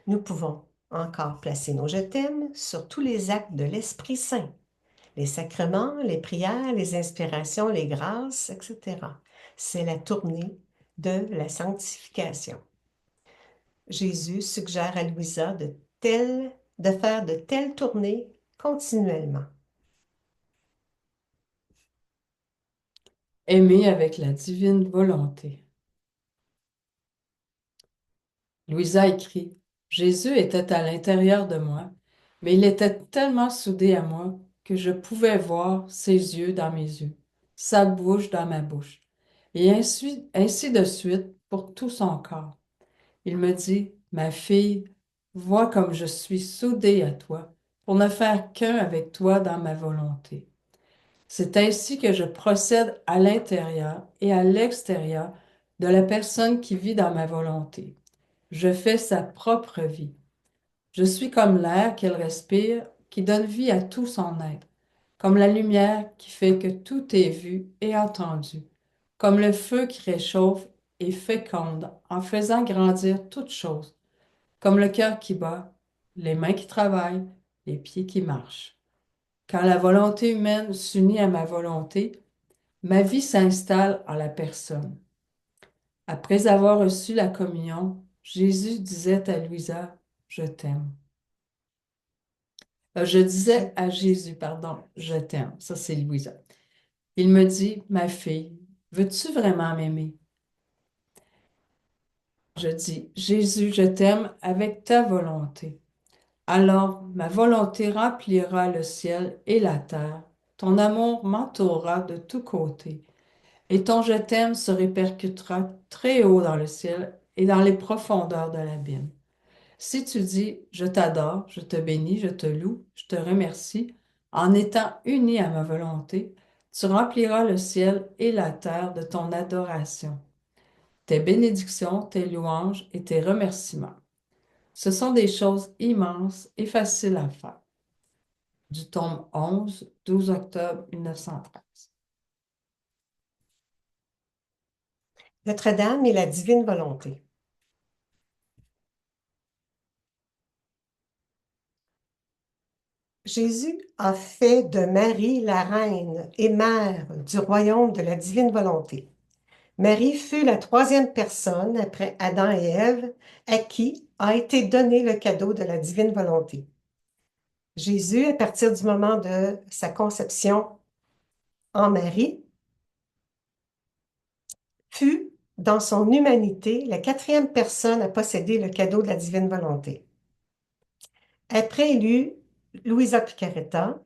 Nous pouvons encore placer nos je t'aime sur tous les actes de l'Esprit Saint, les sacrements, les prières, les inspirations, les grâces, etc. C'est la tournée de la sanctification. Jésus suggère à Louisa de faire de telles tournées continuellement. Aimer avec la divine volonté. Louisa écrit, Jésus était à l'intérieur de moi, mais il était tellement soudé à moi que je pouvais voir ses yeux dans mes yeux, sa bouche dans ma bouche, et ainsi de suite pour tout son corps. Il me dit, ma fille, vois comme je suis soudé à toi pour ne faire qu'un avec toi dans ma volonté. C'est ainsi que je procède à l'intérieur et à l'extérieur de la personne qui vit dans ma volonté. Je fais sa propre vie. Je suis comme l'air qu'elle respire, qui donne vie à tout son être, comme la lumière qui fait que tout est vu et entendu, comme le feu qui réchauffe et féconde en faisant grandir toute chose, comme le cœur qui bat, les mains qui travaillent, les pieds qui marchent. Quand la volonté humaine s'unit à ma volonté, ma vie s'installe en la personne. Après avoir reçu la communion, Jésus disait à Louisa, je t'aime. Je disais à Jésus, pardon, je t'aime. Ça, c'est Louisa. Il me dit, ma fille, veux-tu vraiment m'aimer? Je dis, Jésus, je t'aime avec ta volonté. Alors ma volonté remplira le ciel et la terre. Ton amour m'entourera de tous côtés. Et ton je t'aime se répercutera très haut dans le ciel et dans les profondeurs de l'abîme. Si tu dis je t'adore, je te bénis, je te loue, je te remercie, en étant uni à ma volonté, tu rempliras le ciel et la terre de ton adoration, tes bénédictions, tes louanges et tes remerciements. Ce sont des choses immenses et faciles à faire. Du tome 11, 12 octobre 1913. Notre-Dame et la divine volonté. Jésus a fait de Marie la reine et mère du royaume de la divine volonté. Marie fut la troisième personne après Adam et Ève à qui a été donné le cadeau de la divine volonté. Jésus, à partir du moment de sa conception en Marie, fut dans son humanité, la quatrième personne à posséder le cadeau de la divine volonté. Après élu Louisa Picaretta,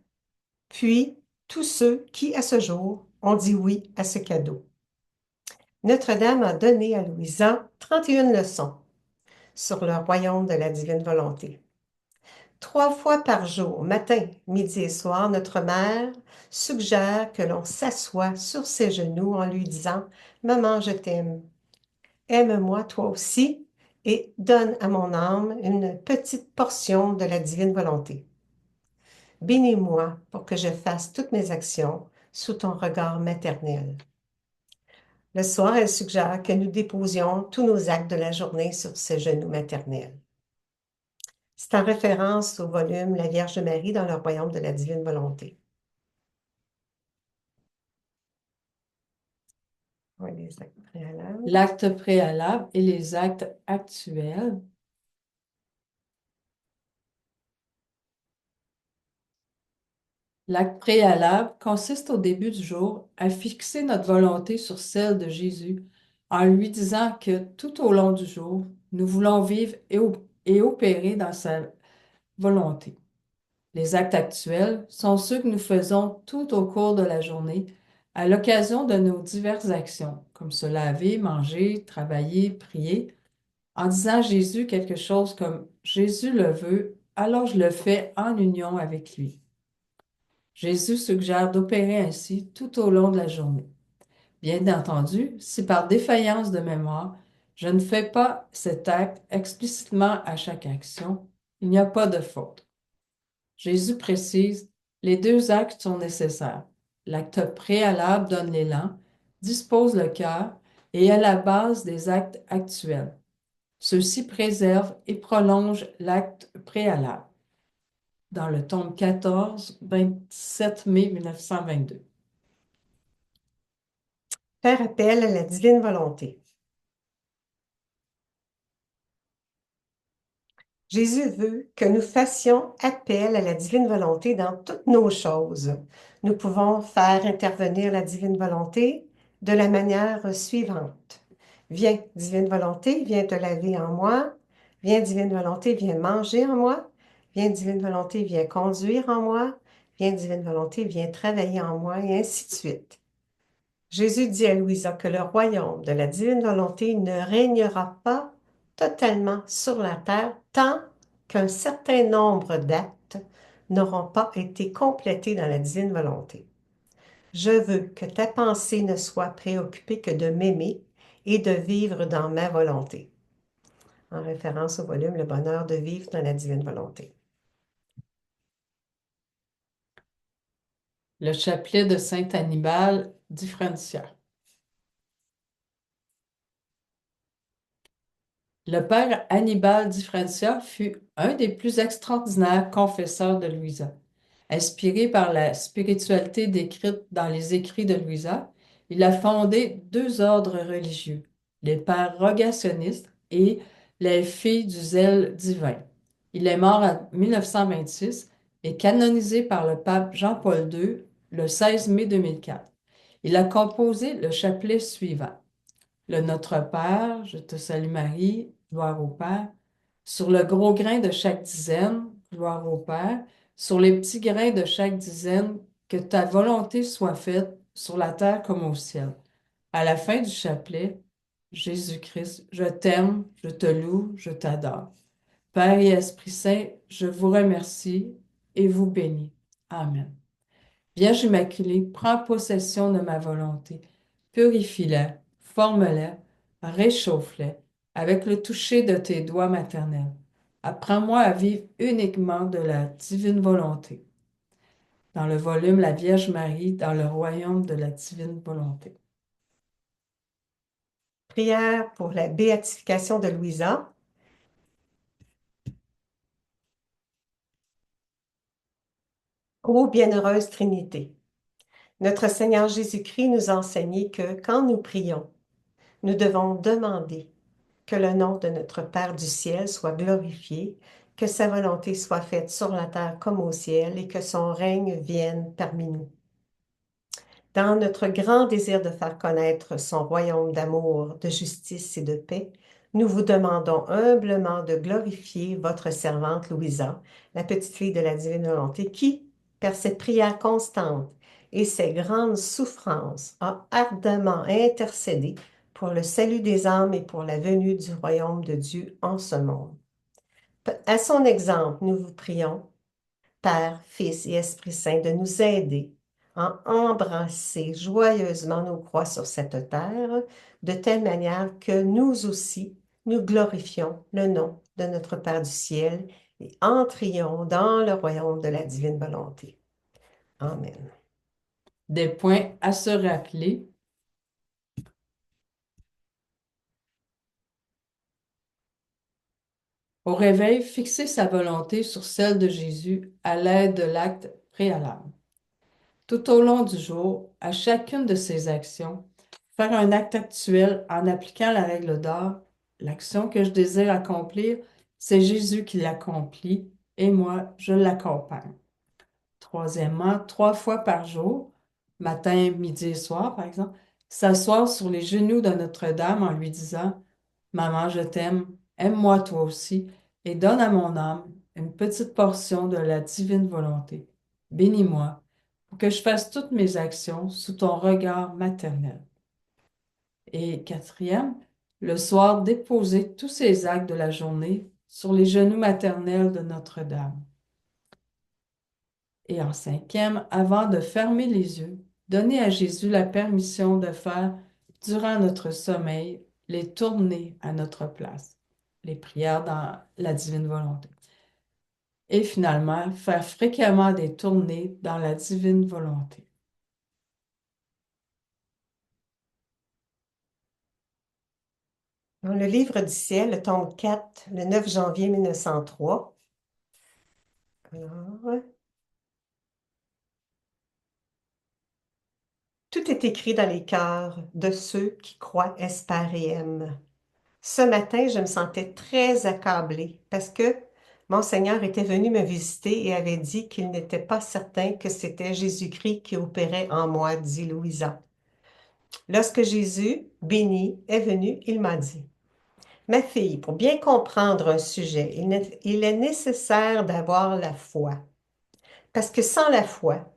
puis tous ceux qui, à ce jour, ont dit oui à ce cadeau. Notre-Dame a donné à Louisa 31 leçons sur le royaume de la divine volonté. 3 fois par jour, matin, midi et soir, notre mère suggère que l'on s'assoie sur ses genoux en lui disant: Maman, je t'aime. Aime-moi toi aussi et donne à mon âme une petite portion de la divine volonté. Bénis-moi pour que je fasse toutes mes actions sous ton regard maternel. Le soir, elle suggère que nous déposions tous nos actes de la journée sur ses genoux maternels. C'est en référence au volume La Vierge Marie dans le royaume de la divine volonté. Oui, les actes préalables. L'acte préalable et les actes actuels. L'acte préalable consiste au début du jour à fixer notre volonté sur celle de Jésus en lui disant que tout au long du jour, nous voulons vivre et opérer dans sa volonté. Les actes actuels sont ceux que nous faisons tout au cours de la journée à l'occasion de nos diverses actions, comme se laver, manger, travailler, prier, en disant à Jésus quelque chose comme Jésus le veut, alors je le fais en union avec lui. Jésus suggère d'opérer ainsi tout au long de la journée. Bien entendu, si par défaillance de mémoire, je ne fais pas cet acte explicitement à chaque action, il n'y a pas de faute. Jésus précise, les deux actes sont nécessaires. L'acte préalable donne l'élan, dispose le cœur et est la base des actes actuels. Ceux-ci préservent et prolongent l'acte préalable. Dans le tome 14, 27 mai 1922. Faire appel à la divine volonté. Jésus veut que nous fassions appel à la divine volonté dans toutes nos choses. Nous pouvons faire intervenir la divine volonté de la manière suivante. Viens, divine volonté, viens te laver en moi. Viens, divine volonté, viens manger en moi. Viens, divine volonté, viens conduire en moi. Viens, divine volonté, viens travailler en moi, et ainsi de suite. Jésus dit à Louisa que le royaume de la divine volonté ne régnera pas totalement sur la terre tant qu'un certain nombre d'actes n'auront pas été complétés dans la divine volonté. Je veux que ta pensée ne soit préoccupée que de m'aimer et de vivre dans ma volonté. En référence au volume Le bonheur de vivre dans la divine volonté. Le chapelet de Saint Hannibal Differentia. Le père Hannibal Differentia fut un des plus extraordinaires confesseurs de Louisa. Inspiré par la spiritualité décrite dans les écrits de Louisa, il a fondé deux ordres religieux, les pères rogationnistes et les filles du zèle divin. Il est mort en 1926 et canonisé par le pape Jean-Paul II le 16 mai 2004. Il a composé le chapelet suivant. Le Notre Père, je te salue Marie, gloire au Père. Sur le gros grain de chaque dizaine, gloire au Père. Sur les petits grains de chaque dizaine, que ta volonté soit faite sur la terre comme au ciel. À la fin du chapelet, Jésus-Christ, je t'aime, je te loue, je t'adore. Père et Esprit Saint, je vous remercie et vous bénis. Amen. Vierge Immaculée, prends possession de ma volonté. Purifie-la, forme-la, réchauffe-la avec le toucher de tes doigts maternels. Apprends-moi à vivre uniquement de la divine volonté. Dans le volume La Vierge Marie dans le royaume de la divine volonté. Prière pour la béatification de Louisa. Ô bienheureuse Trinité, notre Seigneur Jésus-Christ nous a enseigné que quand nous prions, nous devons demander que le nom de notre Père du ciel soit glorifié, que sa volonté soit faite sur la terre comme au ciel et que son règne vienne parmi nous. Dans notre grand désir de faire connaître son royaume d'amour, de justice et de paix, nous vous demandons humblement de glorifier votre servante Louisa, la petite fille de la divine volonté, qui, par cette prière constante et ses grandes souffrances, a ardemment intercédé pour le salut des âmes et pour la venue du royaume de Dieu en ce monde. À son exemple, nous vous prions, Père, Fils et Esprit Saint, de nous aider à embrasser joyeusement nos croix sur cette terre, de telle manière que nous aussi, nous glorifions le nom de notre Père du ciel et entrions dans le royaume de la divine volonté. Amen. Des points à se rappeler. Au réveil, fixer sa volonté sur celle de Jésus à l'aide de l'acte préalable. Tout au long du jour, à chacune de ces actions, faire un acte actuel en appliquant la règle d'or. L'action que je désire accomplir, c'est Jésus qui l'accomplit et moi, je l'accompagne. Troisièmement, 3 fois par jour, matin, midi et soir, par exemple, s'asseoir sur les genoux de Notre-Dame en lui disant, Maman, je t'aime, aime-moi toi aussi, et donne à mon âme une petite portion de la divine volonté. Bénis-moi, pour que je fasse toutes mes actions sous ton regard maternel. Et quatrième, le soir, déposer tous ces actes de la journée sur les genoux maternels de Notre-Dame. Et en cinquième, avant de fermer les yeux, donner à Jésus la permission de faire, durant notre sommeil, les tournées à notre place, les prières dans la divine volonté. Et finalement, faire fréquemment des tournées dans la divine volonté. Dans le livre du ciel, le tome 4, le 9 janvier 1903. Alors, tout est écrit dans les cœurs de ceux qui croient, espèrent et aiment. Ce matin, je me sentais très accablée parce que Monseigneur était venu me visiter et avait dit qu'il n'était pas certain que c'était Jésus-Christ qui opérait en moi, dit Louisa. Lorsque Jésus, béni, est venu, il m'a dit, Ma fille, pour bien comprendre un sujet, il est nécessaire d'avoir la foi. Parce que sans la foi,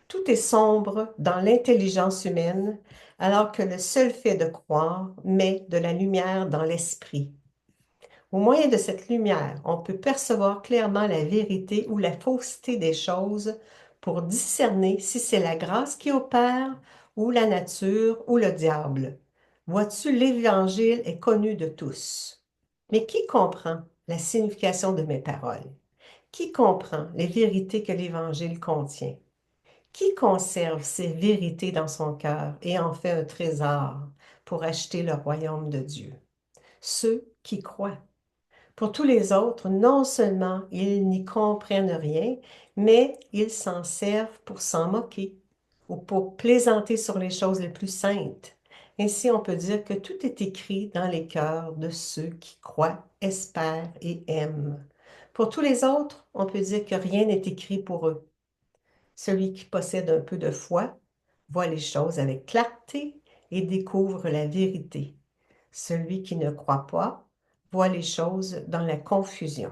tout est sombre dans l'intelligence humaine, alors que le seul fait de croire met de la lumière dans l'esprit. Au moyen de cette lumière, on peut percevoir clairement la vérité ou la fausseté des choses pour discerner si c'est la grâce qui opère ou la nature ou le diable. Vois-tu, l'Évangile est connu de tous. Mais qui comprend la signification de mes paroles? Qui comprend les vérités que l'Évangile contient? Qui conserve ces vérités dans son cœur et en fait un trésor pour acheter le royaume de Dieu? Ceux qui croient. Pour tous les autres, non seulement ils n'y comprennent rien, mais ils s'en servent pour s'en moquer ou pour plaisanter sur les choses les plus saintes. Ainsi, on peut dire que tout est écrit dans les cœurs de ceux qui croient, espèrent et aiment. Pour tous les autres, on peut dire que rien n'est écrit pour eux. Celui qui possède un peu de foi voit les choses avec clarté et découvre la vérité. Celui qui ne croit pas voit les choses dans la confusion.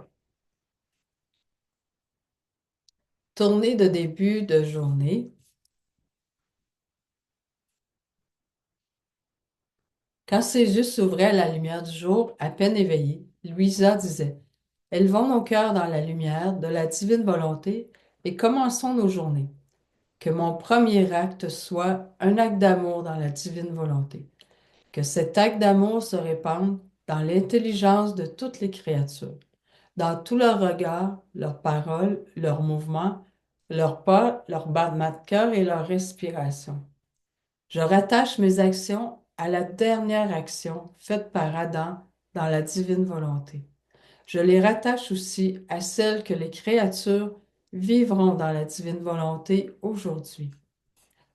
Tournée de début de journée. Quand ses yeux s'ouvraient à la lumière du jour, à peine éveillée, Louisa disait, Élevons nos cœurs dans la lumière de la divine volonté et commençons nos journées. Que mon premier acte soit un acte d'amour dans la divine volonté. Que cet acte d'amour se répande dans l'intelligence de toutes les créatures, dans tout leur regard, leurs paroles, leurs mouvements, leurs pas, leurs battements de cœur et leur respiration. Je rattache mes actions à la dernière action faite par Adam dans la divine volonté. Je les rattache aussi à celles que les créatures vivront dans la divine volonté aujourd'hui.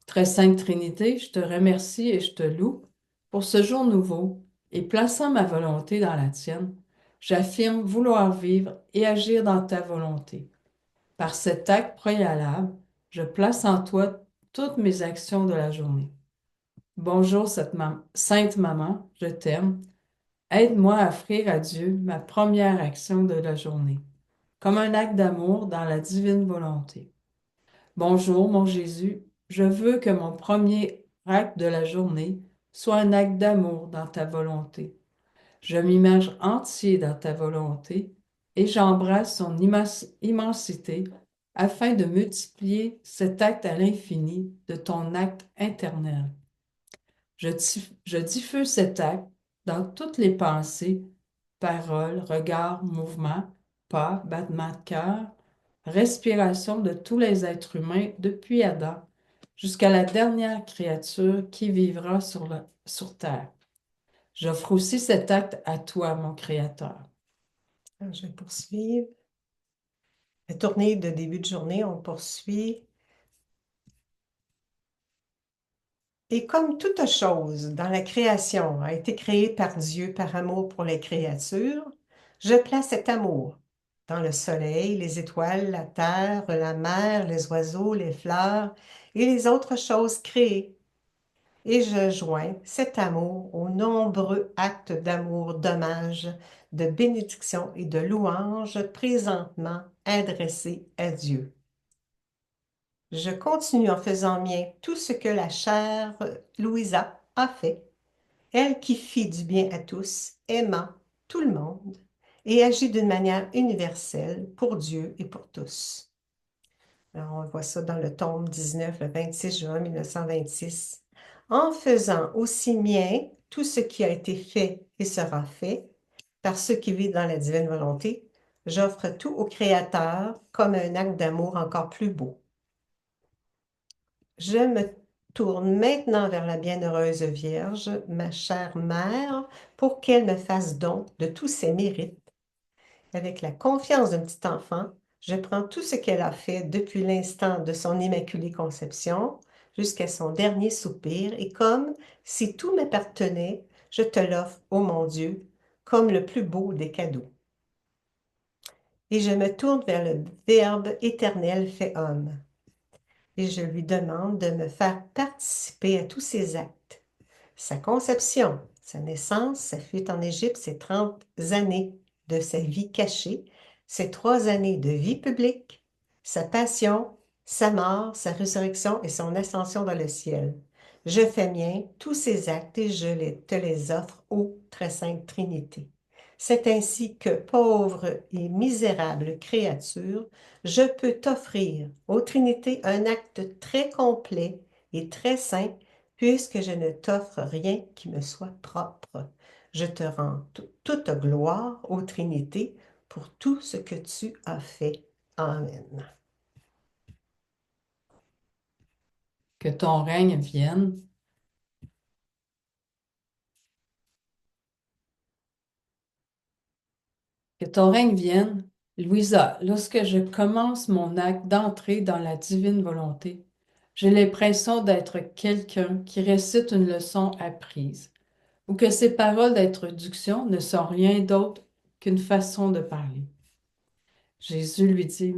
Très Sainte Trinité, je te remercie et je te loue pour ce jour nouveau et plaçant ma volonté dans la tienne, j'affirme vouloir vivre et agir dans ta volonté. Par cet acte préalable, je place en toi toutes mes actions de la journée. Bonjour, Sainte Maman, je t'aime. Aide-moi à offrir à Dieu ma première action de la journée, comme un acte d'amour dans la divine volonté. Bonjour, mon Jésus, je veux que mon premier acte de la journée soit un acte d'amour dans ta volonté. Je m'immerge entier dans ta volonté et j'embrasse son immensité afin de multiplier cet acte à l'infini de ton acte éternel. Je diffuse cet acte dans toutes les pensées, paroles, regards, mouvements, pas, battements de cœur, respiration de tous les êtres humains depuis Adam jusqu'à la dernière créature qui vivra sur terre. J'offre aussi cet acte à toi, mon Créateur. Alors, je vais poursuivre. La tournée de début de journée, on poursuit. Et comme toute chose dans la création a été créée par Dieu par amour pour les créatures, je place cet amour dans le soleil, les étoiles, la terre, la mer, les oiseaux, les fleurs et les autres choses créées. Et je joins cet amour aux nombreux actes d'amour, d'hommage, de bénédiction et de louange présentement adressés à Dieu. Je continue en faisant mien tout ce que la chère Louisa a fait, elle qui fit du bien à tous, aimant tout le monde et agit d'une manière universelle pour Dieu et pour tous. Alors, on voit ça dans le tome 19, le 26 juin 1926. En faisant aussi mien tout ce qui a été fait et sera fait par ceux qui vivent dans la divine volonté, j'offre tout au Créateur comme un acte d'amour encore plus beau. Je me tourne maintenant vers la bienheureuse Vierge, ma chère mère, pour qu'elle me fasse don de tous ses mérites. Avec la confiance d'un petit enfant, je prends tout ce qu'elle a fait depuis l'instant de son immaculée conception jusqu'à son dernier soupir, et comme si tout m'appartenait, je te l'offre, ô mon Dieu, comme le plus beau des cadeaux. Et je me tourne vers le Verbe éternel fait homme. Et je lui demande de me faire participer à tous ses actes. Sa conception, sa naissance, sa fuite en Égypte, ses 30 années de sa vie cachée, ses 3 années de vie publique, sa passion, sa mort, sa résurrection et son ascension dans le ciel. Je fais mien tous ces actes et te les offre, ô très sainte Trinité. C'est ainsi que, pauvre et misérable créature, je peux t'offrir, ô Trinité, un acte très complet et très saint, puisque je ne t'offre rien qui me soit propre. Je te rends toute gloire, ô Trinité, pour tout ce que tu as fait. Amen. Que ton règne vienne. Que ton règne vienne. Louisa, lorsque je commence mon acte d'entrée dans la divine volonté, j'ai l'impression d'être quelqu'un qui récite une leçon apprise, ou que ses paroles d'introduction ne sont rien d'autre qu'une façon de parler. Jésus lui dit,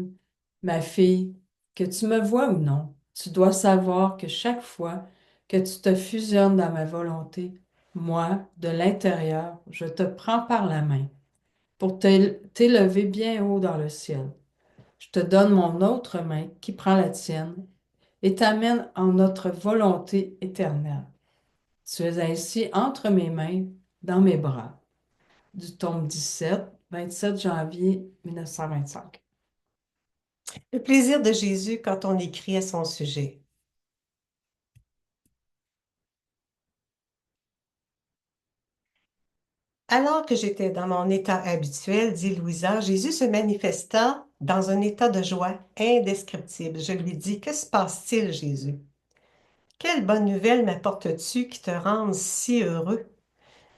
ma fille, que tu me vois ou non, tu dois savoir que chaque fois que tu te fusionnes dans ma volonté, moi, de l'intérieur, je te prends par la main pour t'élever bien haut dans le ciel. Je te donne mon autre main qui prend la tienne et t'amène en notre volonté éternelle. Tu es ainsi entre mes mains, dans mes bras. Du tome 17, 27 janvier 1925. Le plaisir de Jésus quand on écrit à son sujet. Alors que j'étais dans mon état habituel, dit Louisa, Jésus se manifesta dans un état de joie indescriptible. Je lui dis, que se passe-t-il, Jésus? Quelle bonne nouvelle m'apportes-tu qui te rende si heureux?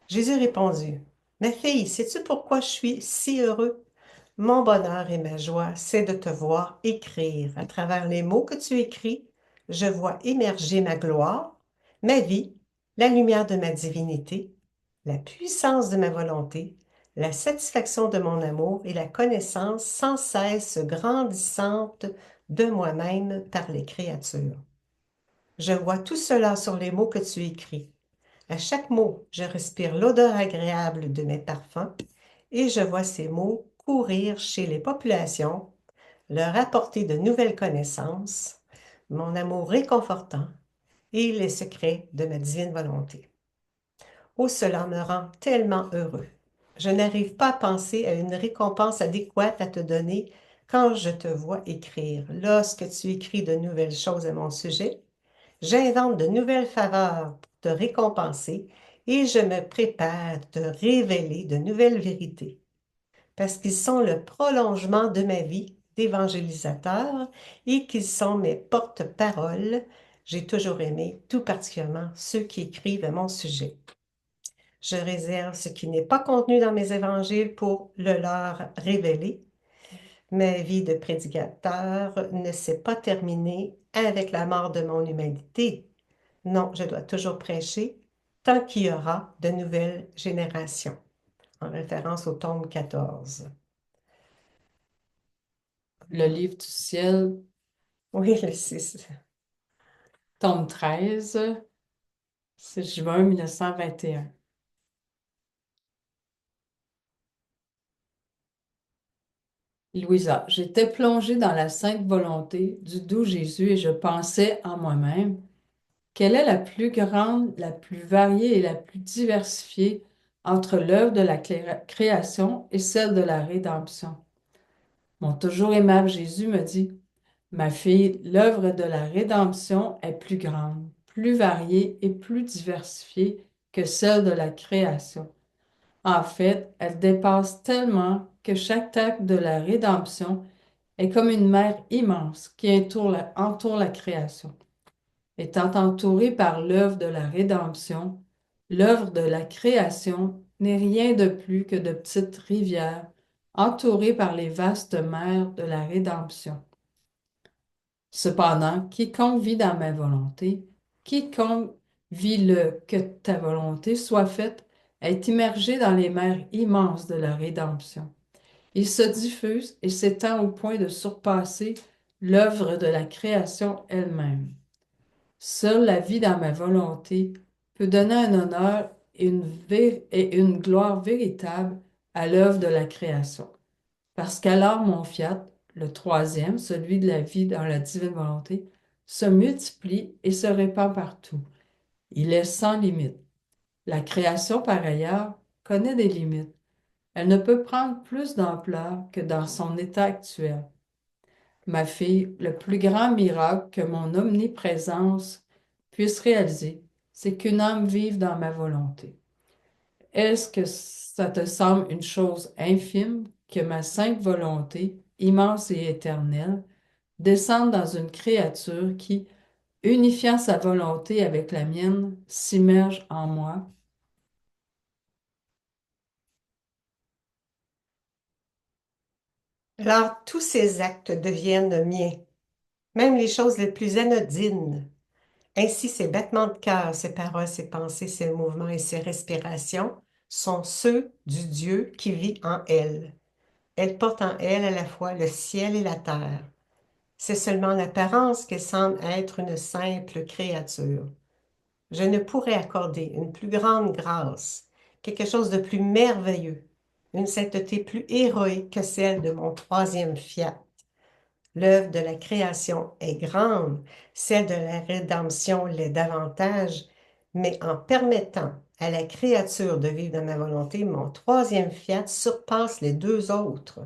Jésus répondit, ma fille, sais-tu pourquoi je suis si heureux? Mon bonheur et ma joie, c'est de te voir écrire. À travers les mots que tu écris, je vois émerger ma gloire, ma vie, la lumière de ma divinité, la puissance de ma volonté, la satisfaction de mon amour et la connaissance sans cesse grandissante de moi-même par les créatures. Je vois tout cela sur les mots que tu écris. À chaque mot, je respire l'odeur agréable de mes parfums et je vois ces mots courir chez les populations, leur apporter de nouvelles connaissances, mon amour réconfortant et les secrets de ma divine volonté. Oh, cela me rend tellement heureux. Je n'arrive pas à penser à une récompense adéquate à te donner quand je te vois écrire. Lorsque tu écris de nouvelles choses à mon sujet, j'invente de nouvelles faveurs pour te récompenser et je me prépare à te révéler de nouvelles vérités parce qu'ils sont le prolongement de ma vie d'évangélisateur et qu'ils sont mes porte-paroles. J'ai toujours aimé tout particulièrement ceux qui écrivent à mon sujet. Je réserve ce qui n'est pas contenu dans mes évangiles pour le leur révéler. Ma vie de prédicateur ne s'est pas terminée avec la mort de mon humanité. Non, je dois toujours prêcher tant qu'il y aura de nouvelles générations, en référence au tome 14. Le livre du ciel, Oui, c'est tome 13, c'est juin 1921. Louisa, j'étais plongée dans la sainte volonté du doux Jésus et je pensais en moi-même, quelle est la plus grande, la plus variée et la plus diversifiée entre l'œuvre de la création et celle de la rédemption? Mon toujours aimable Jésus me dit, ma fille, l'œuvre de la rédemption est plus grande, plus variée et plus diversifiée que celle de la création. En fait, elle dépasse tellement que chaque acte de la rédemption est comme une mer immense qui entoure la création. Étant entourée par l'œuvre de la rédemption, l'œuvre de la création n'est rien de plus que de petites rivières entourées par les vastes mers de la rédemption. Cependant, quiconque vit dans ma volonté, quiconque vit le que ta volonté soit faite, est immergé dans les mers immenses de la rédemption. Il se diffuse et s'étend au point de surpasser l'œuvre de la création elle-même. Seule la vie dans ma volonté peut donner un honneur et une gloire véritable à l'œuvre de la création. Parce qu'alors mon fiat, le troisième, celui de la vie dans la divine volonté, se multiplie et se répand partout. Il est sans limite. La création, par ailleurs, connaît des limites. Elle ne peut prendre plus d'ampleur que dans son état actuel. Ma fille, le plus grand miracle que mon omniprésence puisse réaliser, c'est qu'une âme vive dans ma volonté. Est-ce que ça te semble une chose infime que ma sainte volonté, immense et éternelle, descende dans une créature qui, unifiant sa volonté avec la mienne, s'immerge en moi? Alors, tous ces actes deviennent miens, même les choses les plus anodines. Ainsi, ces battements de cœur, ces paroles, ces pensées, ces mouvements et ces respirations sont ceux du Dieu qui vit en elle. Elle porte en elle à la fois le ciel et la terre. C'est seulement l'apparence qu'elle semble être une simple créature. Je ne pourrais accorder une plus grande grâce, quelque chose de plus merveilleux, une sainteté plus héroïque que celle de mon troisième fiat. L'œuvre de la création est grande, celle de la rédemption l'est davantage, mais en permettant à la créature de vivre dans ma volonté, mon troisième fiat surpasse les deux autres.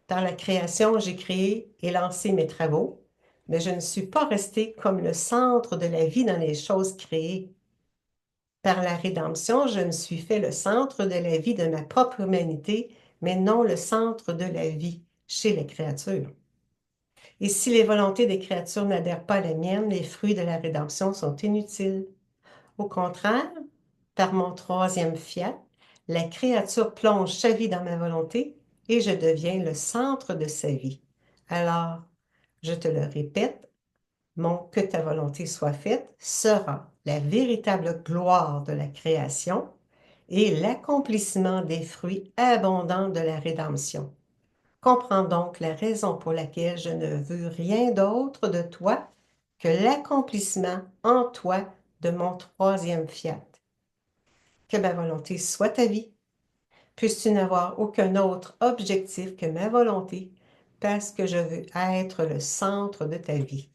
Dans la création, j'ai créé et lancé mes travaux, mais je ne suis pas resté comme le centre de la vie dans les choses créées. Par la rédemption, je me suis fait le centre de la vie de ma propre humanité, mais non le centre de la vie chez les créatures. Et si les volontés des créatures n'adhèrent pas à la mienne, les fruits de la rédemption sont inutiles. Au contraire, par mon troisième fiat, la créature plonge sa vie dans ma volonté et je deviens le centre de sa vie. Alors, je te le répète, mon que ta volonté soit faite sera la véritable gloire de la création et l'accomplissement des fruits abondants de la rédemption. Comprends donc la raison pour laquelle je ne veux rien d'autre de toi que l'accomplissement en toi de mon troisième fiat. Que ma volonté soit ta vie. Puisses-tu n'avoir aucun autre objectif que ma volonté, parce que je veux être le centre de ta vie.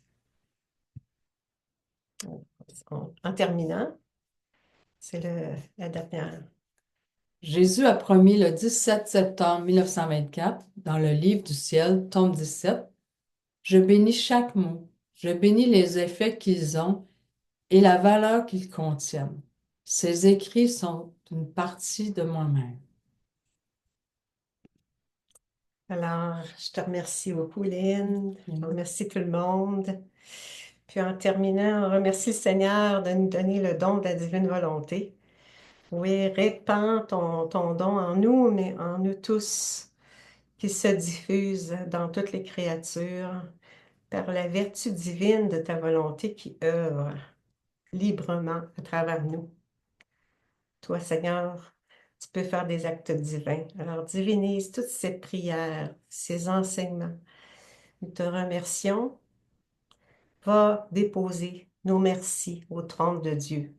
En terminant, c'est la dernière. Jésus a promis le 17 septembre 1924, dans le Livre du ciel, tome 17, je bénis chaque mot, je bénis les effets qu'ils ont et la valeur qu'ils contiennent. Ces écrits sont une partie de moi-même. Alors, je te remercie beaucoup, Lynn. Je remercie tout le monde. Puis en terminant, on remercie le Seigneur de nous donner le don de la divine volonté. Oui, répands ton don en nous, mais en nous tous, qui se diffuse dans toutes les créatures par la vertu divine de ta volonté qui œuvre librement à travers nous. Toi, Seigneur, tu peux faire des actes divins. Alors, divinise toutes ces prières, ces enseignements. Nous te remercions. Va déposer nos merci au trône de Dieu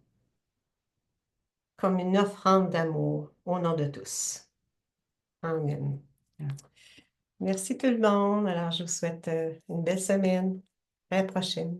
comme une offrande d'amour au nom de tous. Amen. Merci tout le monde. Alors, je vous souhaite une belle semaine. À la prochaine.